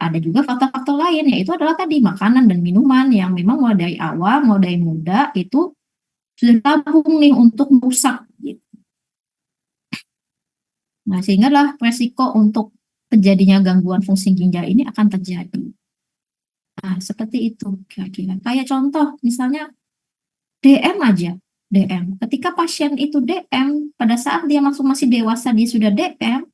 ada juga faktor-faktor lain, yaitu adalah tadi makanan dan minuman yang memang mulai dari awal, mulai dari muda itu sudah tabung nih untuk merusak. Gitu. Nah, sehingga lah resiko untuk terjadinya gangguan fungsi ginjal ini akan terjadi. Nah, seperti itu kira-kira. Kayak contoh, misalnya DM aja. DM. Ketika pasien itu DM, pada saat dia masih dewasa, dia sudah DM,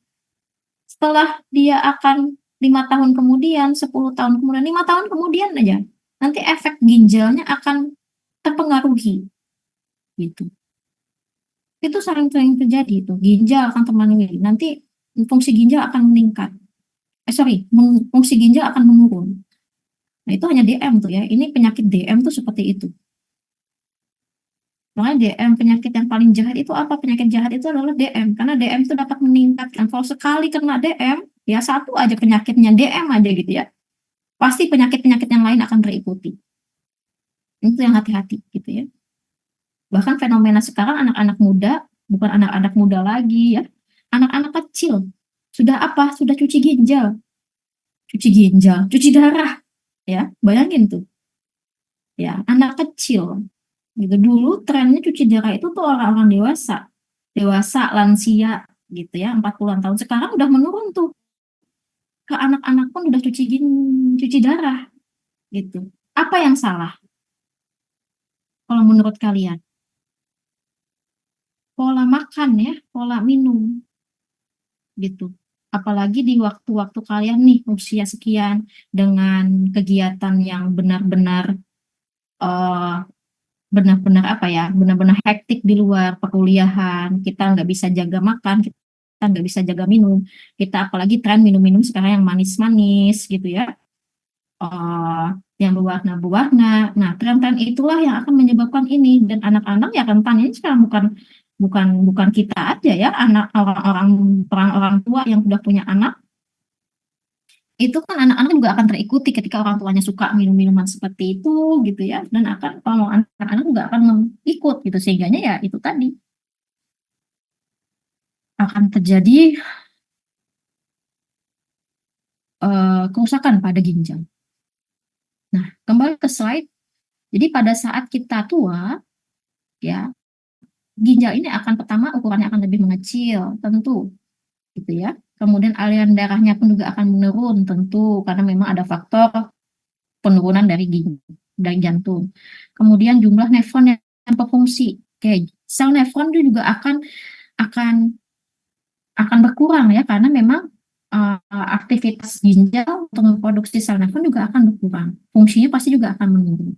setelah dia akan 5 tahun kemudian, 10 tahun kemudian, 5 tahun kemudian aja, nanti efek ginjalnya akan terpengaruhi. Gitu. Itu sering-sering terjadi itu. Ginjal akan terpenuhi. Nanti fungsi ginjal akan meningkat. Fungsi ginjal akan menurun. Nah, itu hanya DM tuh ya. Ini penyakit DM tuh seperti itu. Makanya DM penyakit yang paling jahat itu apa? Penyakit jahat itu adalah DM. Karena DM itu dapat meningkatkan. Kalau sekali kena DM, ya satu aja penyakitnya DM aja gitu ya. Pasti penyakit-penyakit yang lain akan terikuti. Itu yang hati-hati gitu ya. Bahkan fenomena sekarang anak-anak muda, bukan anak-anak muda lagi ya. Anak-anak kecil. Sudah apa? Sudah cuci ginjal. Cuci ginjal, cuci darah. Ya, bayangin tuh. Ya, anak kecil. Gitu. Dulu trennya cuci darah itu tuh orang-orang dewasa, lansia gitu ya, 40-an tahun. Sekarang udah menurun tuh. Ke anak-anak pun udah cuci darah gitu. Apa yang salah kalau menurut kalian? Pola makan ya, pola minum gitu. Apalagi di waktu-waktu kalian nih usia sekian dengan kegiatan yang eh, benar-benar apa ya, benar-benar hektik di luar perkuliahan, kita nggak bisa jaga makan, kita nggak bisa jaga minum, kita apalagi tren minum-minum sekarang yang manis-manis gitu ya, eh yang berwarna-berwarna. Nah, tren-tren itulah yang akan menyebabkan ini, dan anak-anak ya rentan ini sekarang bukan bukan bukan kita aja ya, anak orang-orang tua yang sudah punya anak itu kan anak-anak juga akan terikuti ketika orang tuanya suka minum-minuman seperti itu gitu ya, dan akan kalau anak-anak juga akan mengikut gitu, sehingga ya itu tadi akan terjadi kerusakan pada ginjal. Nah, kembali ke slide. Jadi pada saat kita tua ya, ginjal ini akan pertama ukurannya akan lebih mengecil tentu gitu ya. Kemudian aliran darahnya pun juga akan menurun tentu karena memang ada faktor penurunan dari jantung. Kemudian jumlah nefron yang berfungsi, kayak sel nefron itu juga akan akan berkurang ya, karena memang aktivitas ginjal untuk memproduksi sel nefron juga akan berkurang. Fungsinya pasti juga akan menurun.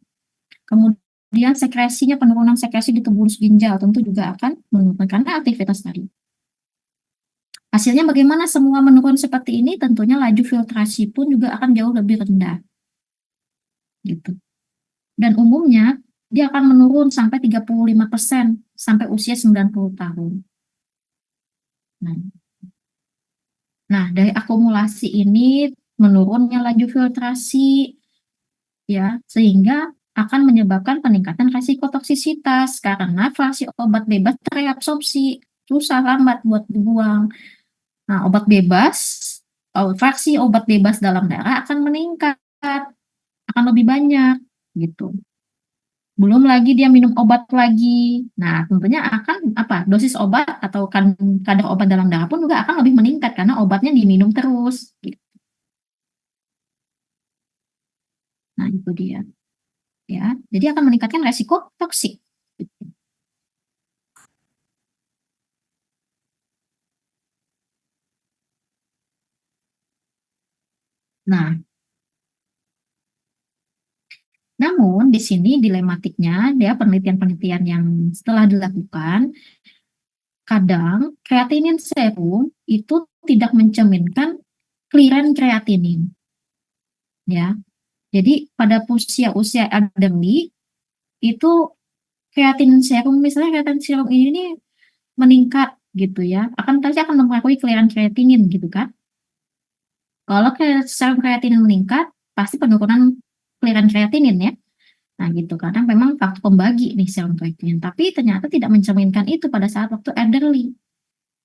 Kemudian sekresinya, penurunan sekresi di tubuh ginjal tentu juga akan menurun karena aktivitas tadi. Hasilnya bagaimana semua menurun seperti ini? Tentunya laju filtrasi pun juga akan jauh lebih rendah. Gitu. Dan umumnya dia akan menurun sampai 35% sampai usia 90 tahun. Nah, dari akumulasi ini menurunnya laju filtrasi ya, sehingga akan menyebabkan peningkatan resiko toksisitas karena fraksi obat bebas terabsorpsi, susah lambat buat dibuang. Nah, fraksi obat bebas dalam darah akan meningkat, akan lebih banyak gitu. Belum lagi dia minum obat lagi. Nah, tentunya akan dosis obat atau kadar obat dalam darah pun juga akan lebih meningkat karena obatnya diminum terus. Gitu. Nah, itu dia. Ya, jadi akan meningkatkan resiko toksik. Nah, namun di sini dilematiknya, dia penelitian-penelitian yang setelah dilakukan, kadang kreatinin serum itu tidak mencerminkan clearance kreatinin. Ya, jadi pada usia elderly itu kreatinin serum, misalnya kreatinin serum ini meningkat gitu ya, pasti akan mempengaruhi clearance kreatinin gitu kan. Kalau serum kreatinin meningkat, pasti penurunan clearance kreatinin ya. Nah gitu, karena memang faktor pembagi nih serum kreatinin. Tapi ternyata tidak mencerminkan itu pada saat waktu elderly.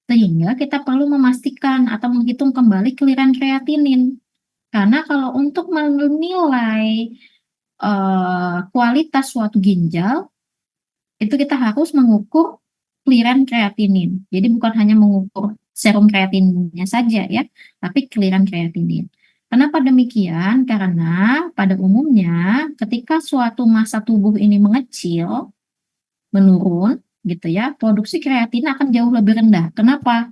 Sehingga kita perlu memastikan atau menghitung kembali clearance kreatinin. Karena kalau untuk menilai kualitas suatu ginjal, itu kita harus mengukur clearance kreatinin. Jadi bukan hanya mengukur serum kreatininnya saja ya, tapi clearance kreatinin. Kenapa demikian? Karena pada umumnya ketika suatu massa tubuh ini mengecil, menurun gitu ya, produksi kreatin akan jauh lebih rendah. Kenapa?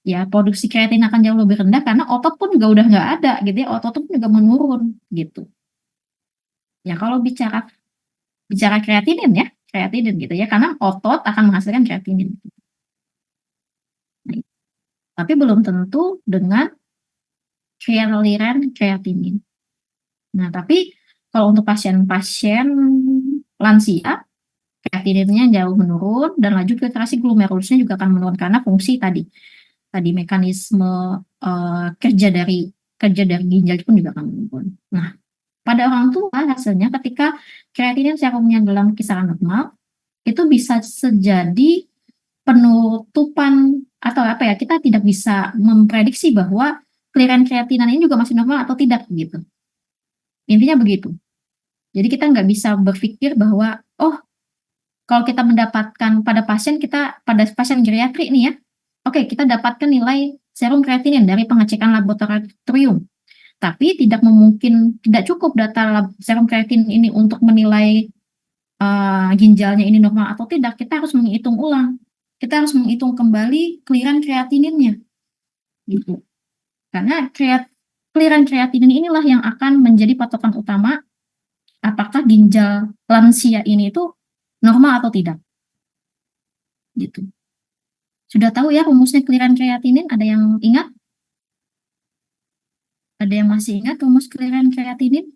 Ya, produksi kreatin akan jauh lebih rendah karena otot pun juga udah nggak ada gitu ya, otot pun juga menurun gitu. Ya kalau bicara bicara kreatinin gitu ya, karena otot akan menghasilkan kreatinin. Nah, tapi belum tentu dengan clearance kreatinin. Nah, tapi kalau untuk pasien-pasien lansia, kreatininnya jauh menurun dan laju filtrasi glomerulusnya juga akan menurun karena fungsi tadi mekanisme kerja dari ginjal pun juga akan menurun. Nah, pada orang tua hasilnya ketika kreatinin serumnya dalam kisaran normal, itu bisa terjadi penutupan atau apa ya, kita tidak bisa memprediksi bahwa clearance kreatinan ini juga masih normal atau tidak gitu. Intinya begitu. Jadi kita nggak bisa berpikir bahwa oh kalau kita mendapatkan pada pasien geriatri nih ya, oke kita dapatkan nilai serum kreatinin dari pengecekan laboratorium, tapi tidak cukup data serum kreatinin ini untuk menilai ginjalnya ini normal atau tidak. Kita harus menghitung ulang, kita harus menghitung kembali clearance kreatininnya gitu. Karena clearance kreatinin inilah yang akan menjadi patokan utama apakah ginjal lansia ini itu normal atau tidak gitu. Sudah tahu ya rumusnya clearance kreatinin? Ada yang ingat? Ada yang masih ingat rumus clearance kreatinin?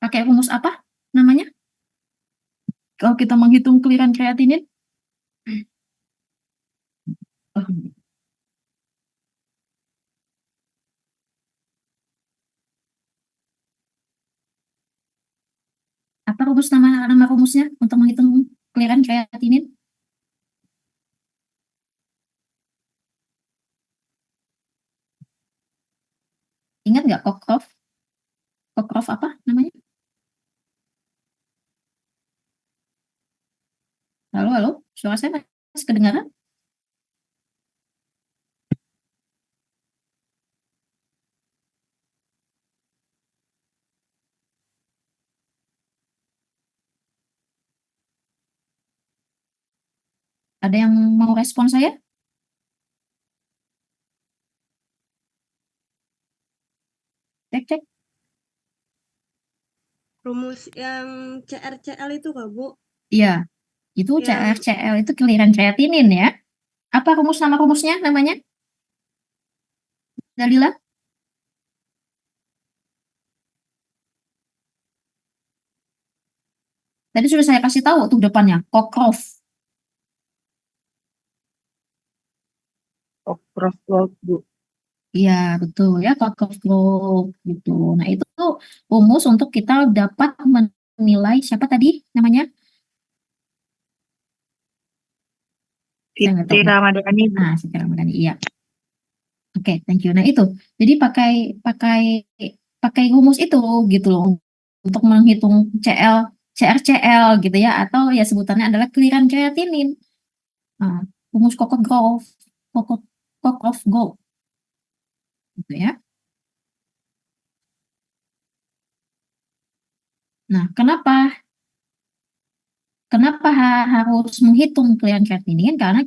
Pakai rumus apa namanya? Kalau kita menghitung clearance kreatinin? Oh, apa nama rumusnya untuk menghitung clearance kreatinin? Ingat nggak Cockcroft? Cockcroft apa namanya? Halo, suara saya masih kedengaran? Ada yang mau respon saya? Cek. Rumus yang CRCL itu kak Bu? Iya, itu Yang CRCL itu clearance kreatinin ya. Apa nama rumusnya namanya? Dalila? Tadi sudah saya kasih tahu tuh depannya, Cockcroft. Cockcroft Bu. Iya, betul ya, Cockcroft gitu. Nah, itu tuh rumus untuk kita dapat menilai siapa tadi namanya? Saya nggak tahu. Siti Ramadhani Bu. Siti Ramadhani, iya. Oke, thank you. Nah, itu. Jadi pakai rumus itu gitu loh untuk menghitung CRCL gitu ya, atau ya sebutannya adalah clearance kreatinin. Nah, rumus Cockcroft Gold gitu ya. Nah, kenapa harus menghitung clearance kreatinin? Karena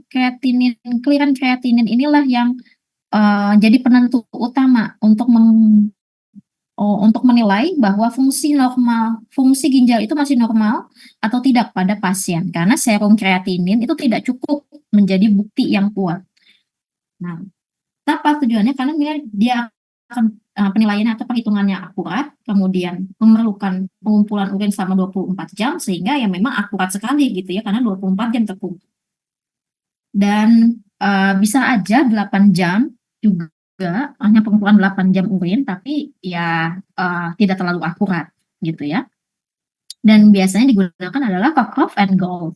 clearance kreatinin inilah yang jadi penentu utama untuk menilai bahwa fungsi ginjal itu masih normal atau tidak pada pasien. Karena serum kreatinin itu tidak cukup menjadi bukti yang kuat. Nah, apa tujuannya? Karena dia penilaiannya atau perhitungannya akurat, kemudian memerlukan pengumpulan urin selama 24 jam, sehingga ya memang akurat sekali gitu ya, karena 24 jam terkumpul. Dan bisa aja 8 jam juga, hanya pengumpulan 8 jam urin, tapi ya tidak terlalu akurat gitu ya. Dan biasanya digunakan adalah Cockcroft and Gault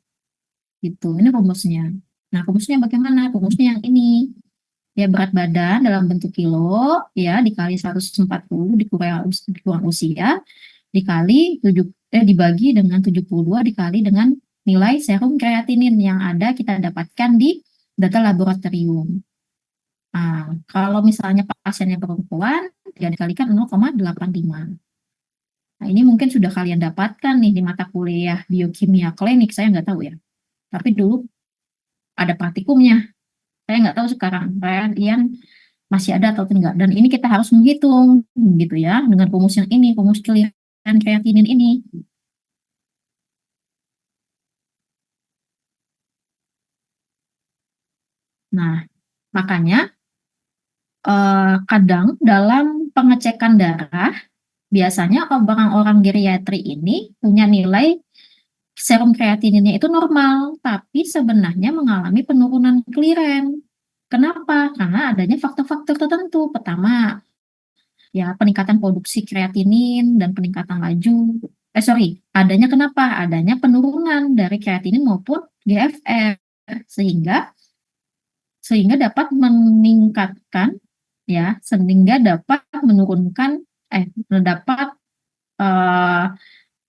gitu. Ini rumusnya. Nah, rumusnya bagaimana? Rumusnya yang ini. Ya, berat badan dalam bentuk kilo ya dikali 140 dikurang usia dikali dibagi dengan 72 dikali dengan nilai serum kreatinin yang ada kita dapatkan di data laboratorium. Nah, kalau misalnya pasiennya perempuan, 3 dikalikan 0,85. Nah, ini mungkin sudah kalian dapatkan nih di mata kuliah biokimia klinik, saya nggak tahu ya. Tapi dulu ada praktikumnya. Saya nggak tahu sekarang kalian masih ada atau enggak. Dan ini kita harus menghitung gitu ya dengan rumus yang ini, rumus keliran kreatinin ini. Nah, makanya kadang dalam pengecekan darah biasanya orang-orang geriatri ini punya nilai serum kreatininnya itu normal, tapi sebenarnya mengalami penurunan kliren. Kenapa? Karena adanya faktor-faktor tertentu. Pertama, ya peningkatan produksi kreatinin dan peningkatan laju. Adanya kenapa? Adanya penurunan dari kreatinin maupun GFR sehingga dapat meningkatkan ya, sehingga dapat menurunkan dapat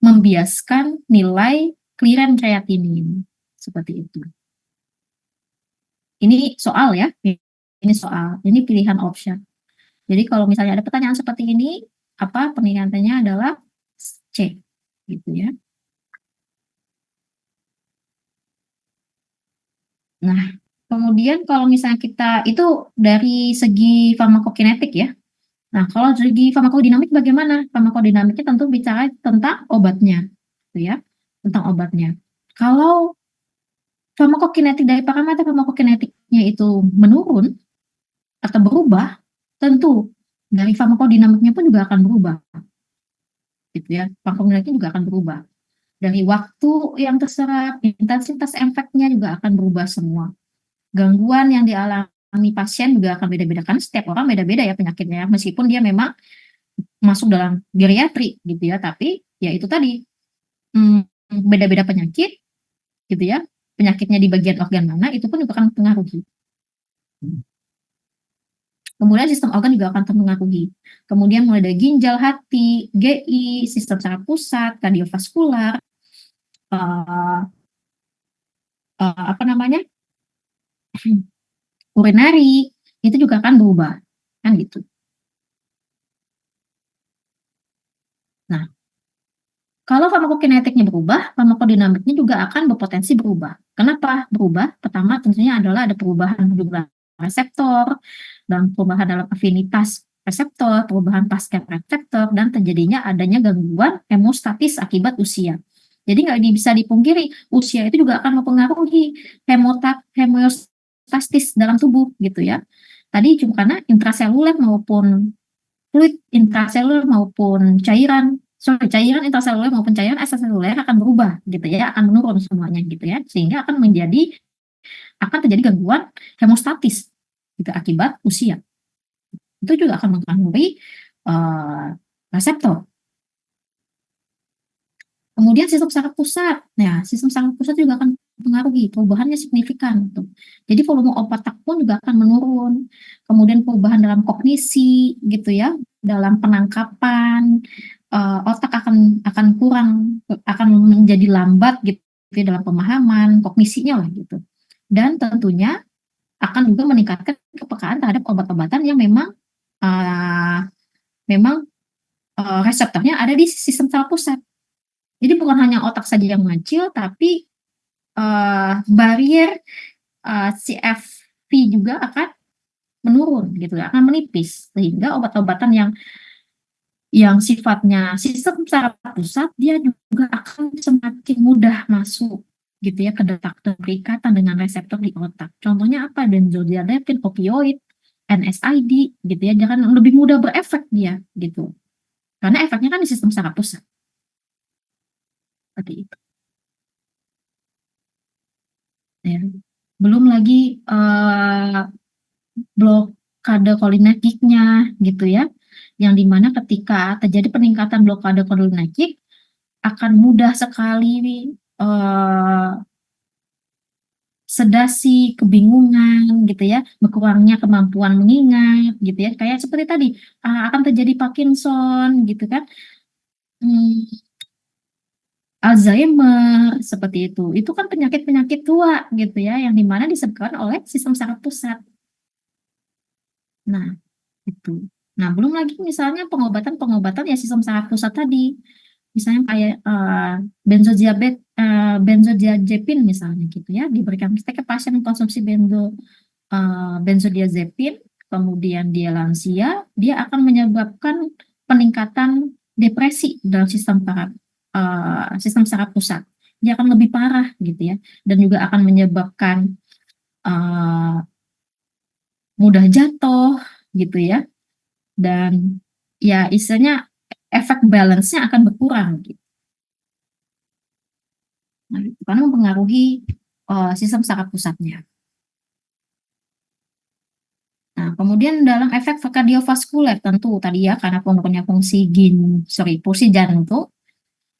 membiaskan nilai kliren kreatinin seperti itu. Ini soal ya, ini pilihan option. Jadi kalau misalnya ada pertanyaan seperti ini, pilihannya adalah C, gitu ya. Nah, kemudian kalau misalnya kita itu dari segi farmakokinetik ya. Nah, kalau segi farmakodinamik bagaimana? Farmakodinamiknya tentu bicara tentang obatnya, gitu ya, tentang obatnya. Kalau farmakokinetik dari parameter farmakokinetiknya itu menurun atau berubah, tentu dari farmakodinamiknya pun juga akan berubah, gitu ya. Farmakodinamiknya juga akan berubah. Dari waktu yang terserap, intensitas efeknya juga akan berubah semua. Gangguan yang dialami pasien juga akan beda-beda, kan setiap orang beda-beda ya penyakitnya, meskipun dia memang masuk dalam geriatri gitu ya, tapi ya itu tadi beda-beda penyakit gitu ya, penyakitnya di bagian organ mana itu pun juga akan mempengaruhi. Kemudian sistem organ juga akan terpengaruhi. Kemudian mulai dari ginjal, hati, GI, sistem saraf pusat, kardiovaskular, urinari, itu juga akan berubah, kan gitu. Nah, kalau farmakokinetiknya berubah, farmakodinamiknya juga akan berpotensi berubah. Kenapa berubah? Pertama tentunya adalah ada perubahan jumlah reseptor, dan perubahan dalam afinitas reseptor, perubahan pasca reseptor, dan terjadinya adanya gangguan hemostatis akibat usia. Jadi nggak bisa dipungkiri, usia itu juga akan mempengaruhi hemostatis dalam tubuh gitu ya. Tadi cuma karena intraseluler maupun fluid intraseluler maupun cairan intraseluler maupun cairan ekstraseluler akan berubah gitu ya, akan menurun semuanya gitu ya, sehingga akan terjadi gangguan hemostatis gitu akibat usia. Itu juga akan mempengaruhi reseptor. Kemudian sistem saraf pusat. Nah, sistem saraf pusat juga akan mempengaruhi, perubahannya signifikan. Gitu. Jadi volume otak pun juga akan menurun. Kemudian perubahan dalam kognisi, gitu ya, dalam penangkapan, otak akan kurang, akan menjadi lambat gitu ya, dalam pemahaman, kognisinya lah gitu. Dan tentunya akan juga meningkatkan kepekaan terhadap obat-obatan yang memang reseptornya ada di sistem saraf pusat. Jadi bukan hanya otak saja yang mengecil, tapi barier CFP juga akan menurun gitu ya, akan menipis, sehingga obat-obatan yang sifatnya sistem saraf pusat dia juga akan semakin mudah masuk gitu ya ke detak, berikatan dengan reseptor di otak. Contohnya apa? Benzodiazepin, opioid, NSAID gitu ya, jangan lebih mudah berefek dia gitu. Karena efeknya kan di sistem saraf pusat. Seperti itu. Ya. Belum lagi blokade kolinergiknya gitu ya, yang dimana ketika terjadi peningkatan blokade kolinergik akan mudah sekali sedasi, kebingungan gitu ya, berkurangnya kemampuan mengingat gitu ya, kayak seperti tadi akan terjadi Parkinson gitu kan, Alzheimer seperti itu. Itu kan penyakit-penyakit tua gitu ya, yang dimana disebabkan oleh sistem saraf pusat. Nah, itu. Nah, belum lagi misalnya pengobatan ya sistem saraf pusat tadi. Misalnya kayak benzodiazepin misalnya gitu ya, diberikan ketika pasien mengkonsumsi benzodiazepin, kemudian dia lansia, dia akan menyebabkan peningkatan depresi dalam sistem saraf pusat. Dia akan lebih parah gitu ya, dan juga akan menyebabkan mudah jatuh gitu ya, dan ya istilahnya efek balance-nya akan berkurang gitu. Nah, itu karena mempengaruhi sistem saraf pusatnya. Nah, kemudian dalam efek kardiovaskuler tentu tadi ya, karena penurunannya fungsi jantung,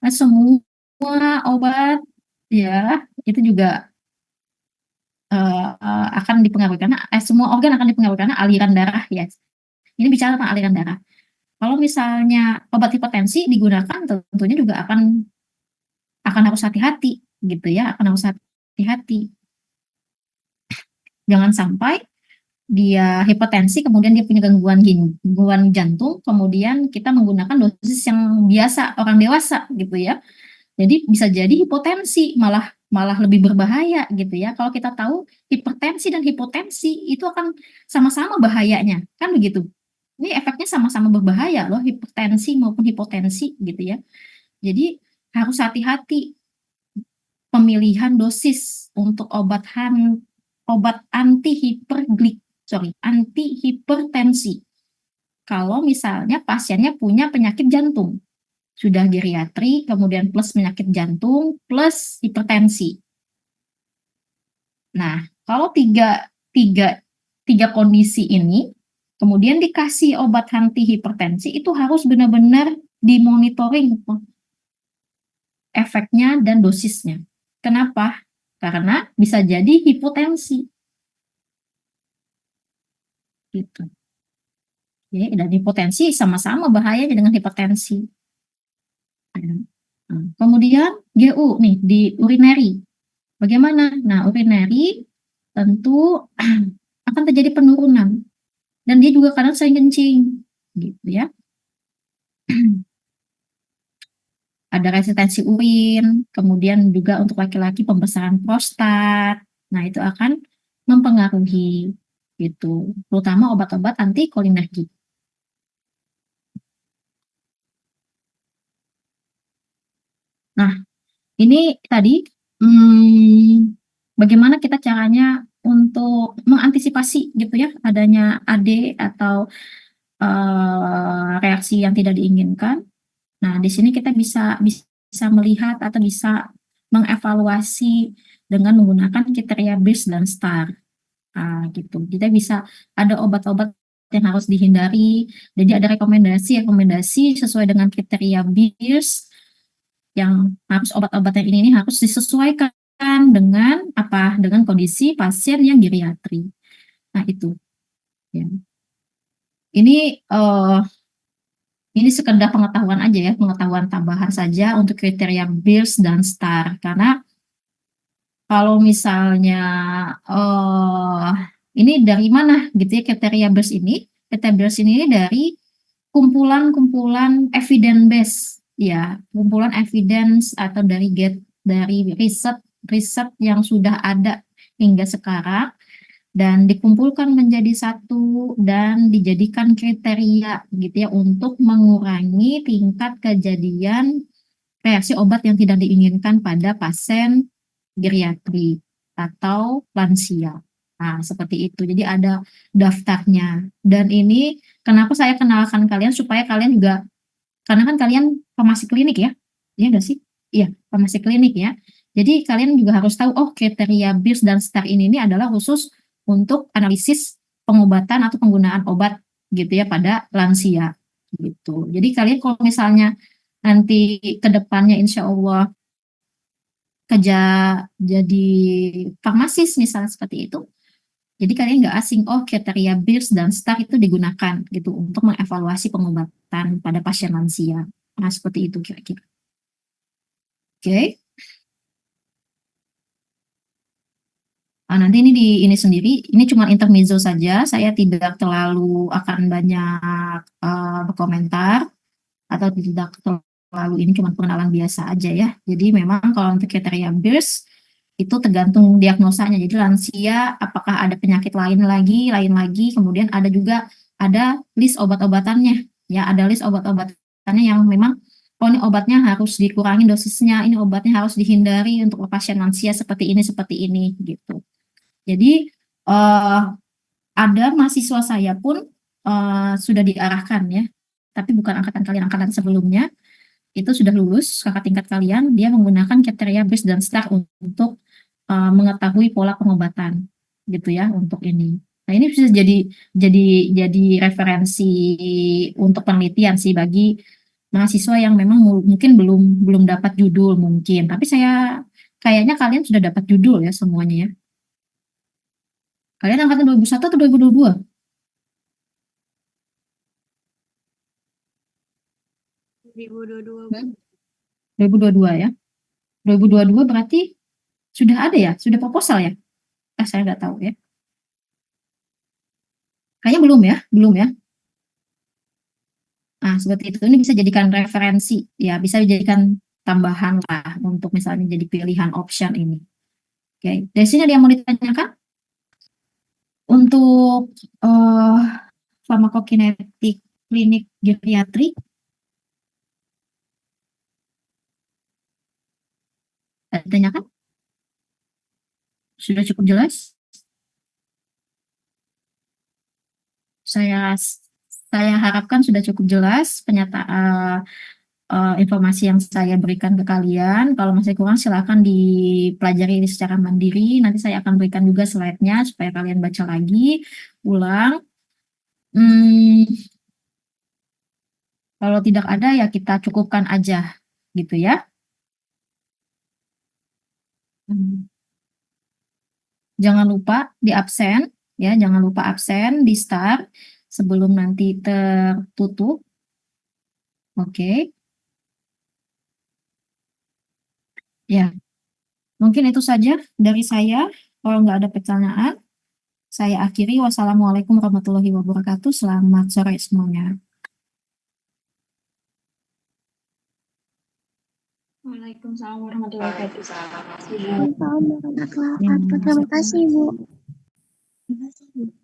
semua obat ya itu juga akan dipengaruhi karena semua organ akan dipengaruhi karena aliran darah ya. Ini bicara tentang aliran darah. Kalau misalnya obat hipertensi digunakan, tentunya juga akan harus hati-hati gitu ya, akan harus hati-hati. Jangan sampai dia hipertensi, kemudian dia punya gangguan jantung, kemudian kita menggunakan dosis yang biasa orang dewasa gitu ya. Jadi bisa jadi hipotensi malah lebih berbahaya gitu ya. Kalau kita tahu hipertensi dan hipotensi itu akan sama-sama bahayanya, kan begitu. Ini efeknya sama-sama berbahaya loh, hipertensi maupun hipotensi gitu ya. Jadi harus hati-hati pemilihan dosis untuk obat antihipertensi. Kalau misalnya pasiennya punya penyakit jantung, sudah geriatri, kemudian plus penyakit jantung, plus hipertensi. Nah, kalau tiga kondisi ini, kemudian dikasih obat antihipertensi, itu harus benar-benar dimonitoring efeknya dan dosisnya. Kenapa? Karena bisa jadi hipotensi. Gitu. Ya, dan hipotensi sama-sama bahayanya dengan hipertensi. Kemudian GU nih di urinary. Bagaimana? Nah, urinary tentu akan terjadi penurunan dan dia juga kadang sering kencing gitu ya. Ada resistensi urin, kemudian juga untuk laki-laki pembesaran prostat. Nah, itu akan mempengaruhi gitu, terutama obat-obat antikolinergik. Nah, ini tadi bagaimana kita caranya untuk mengantisipasi gitu ya adanya AD atau reaksi yang tidak diinginkan. Nah, di sini kita bisa melihat atau bisa mengevaluasi dengan menggunakan kriteria BIRS dan STAR. Gitu. Kita bisa ada obat-obat yang harus dihindari. Jadi ada rekomendasi sesuai dengan kriteria BIRS yang harus obat-obatan ini harus disesuaikan dengan apa? Dengan kondisi pasien yang geriatri. Nah, itu. Ya. Ini sekedar pengetahuan aja ya, pengetahuan tambahan saja untuk kriteria BIRS dan STAR. Karena kalau misalnya ini dari mana gitu ya kriteria BIRS ini? Kriteria BIRS ini dari kumpulan evidence base ya, kumpulan evidence atau dari riset yang sudah ada hingga sekarang dan dikumpulkan menjadi satu dan dijadikan kriteria gitu ya untuk mengurangi tingkat kejadian reaksi obat yang tidak diinginkan pada pasien geriatri atau lansia. Nah, seperti itu. Jadi ada daftarnya. Dan ini kenapa saya kenalkan kalian supaya kalian juga, karena kan kalian farmasi klinik ya, iya nggak sih? Iya, farmasi klinik ya. Jadi kalian juga harus tahu, oh kriteria BIRS dan STAR ini adalah khusus untuk analisis pengobatan atau penggunaan obat gitu ya pada lansia gitu. Jadi kalian kalau misalnya nanti ke depannya insya Allah kerja jadi farmasis misalnya seperti itu, jadi kalian nggak asing, oh kriteria BIRS dan STAR itu digunakan gitu untuk mengevaluasi pengobatan pada pasien lansia. Nah, seperti itu kira-kira. Oke. Nah, nanti ini ini sendiri, ini cuma intermezzo saja. Saya tidak terlalu akan banyak berkomentar atau tidak terlalu, ini cuma pengenalan biasa aja ya. Jadi memang kalau untuk kriteria BIRS itu tergantung diagnosanya. Jadi lansia apakah ada penyakit lain lagi, kemudian ada juga ada list obat-obatannya. Ya, ada list obat-obatannya yang memang oh ini obatnya harus dikurangi dosisnya, ini obatnya harus dihindari untuk pasien lansia seperti ini gitu. Jadi eh, ada mahasiswa saya pun sudah diarahkan ya, tapi bukan angkatan kalian, angkatan sebelumnya itu sudah lulus kakak tingkat kalian, dia menggunakan kriteria BIRS dan STAR untuk mengetahui pola pengobatan gitu ya untuk ini. Nah, ini bisa jadi jadi referensi untuk penelitian sih bagi mahasiswa yang memang mungkin belum belum dapat judul mungkin, tapi saya kayaknya kalian sudah dapat judul ya semuanya ya. Kalian angkatan 2001 atau 2022? 2022, Bu. 2022 ya. 2022 berarti sudah ada ya? Sudah proposal ya? Saya nggak tahu ya. Kayaknya belum ya? Belum ya? Nah, seperti itu. Ini bisa jadikan referensi. Ya, bisa dijadikan tambahan lah untuk misalnya jadi pilihan option ini. Oke. Dari sini ada yang mau ditanyakan? Untuk farmakokinetik klinik geriatri, ada ditanyakan? Sudah cukup jelas? Saya harapkan sudah cukup jelas informasi yang saya berikan ke kalian. Kalau masih kurang silakan dipelajari secara mandiri. Nanti saya akan berikan juga slide-nya supaya kalian baca lagi, ulang. Kalau tidak ada ya kita cukupkan aja gitu ya. Jangan lupa di absen ya, jangan lupa absen di start sebelum nanti tertutup. Oke. Ya, mungkin itu saja dari saya. Kalau nggak ada pertanyaan, saya akhiri. Wassalamualaikum warahmatullahi wabarakatuh. Selamat sore semuanya. Waalaikumsalam warahmatullahi wabarakatuh. Waalaikumsalam warahmatullahi wabarakatuh. Terima kasih, Bu. Terima kasih, Bu.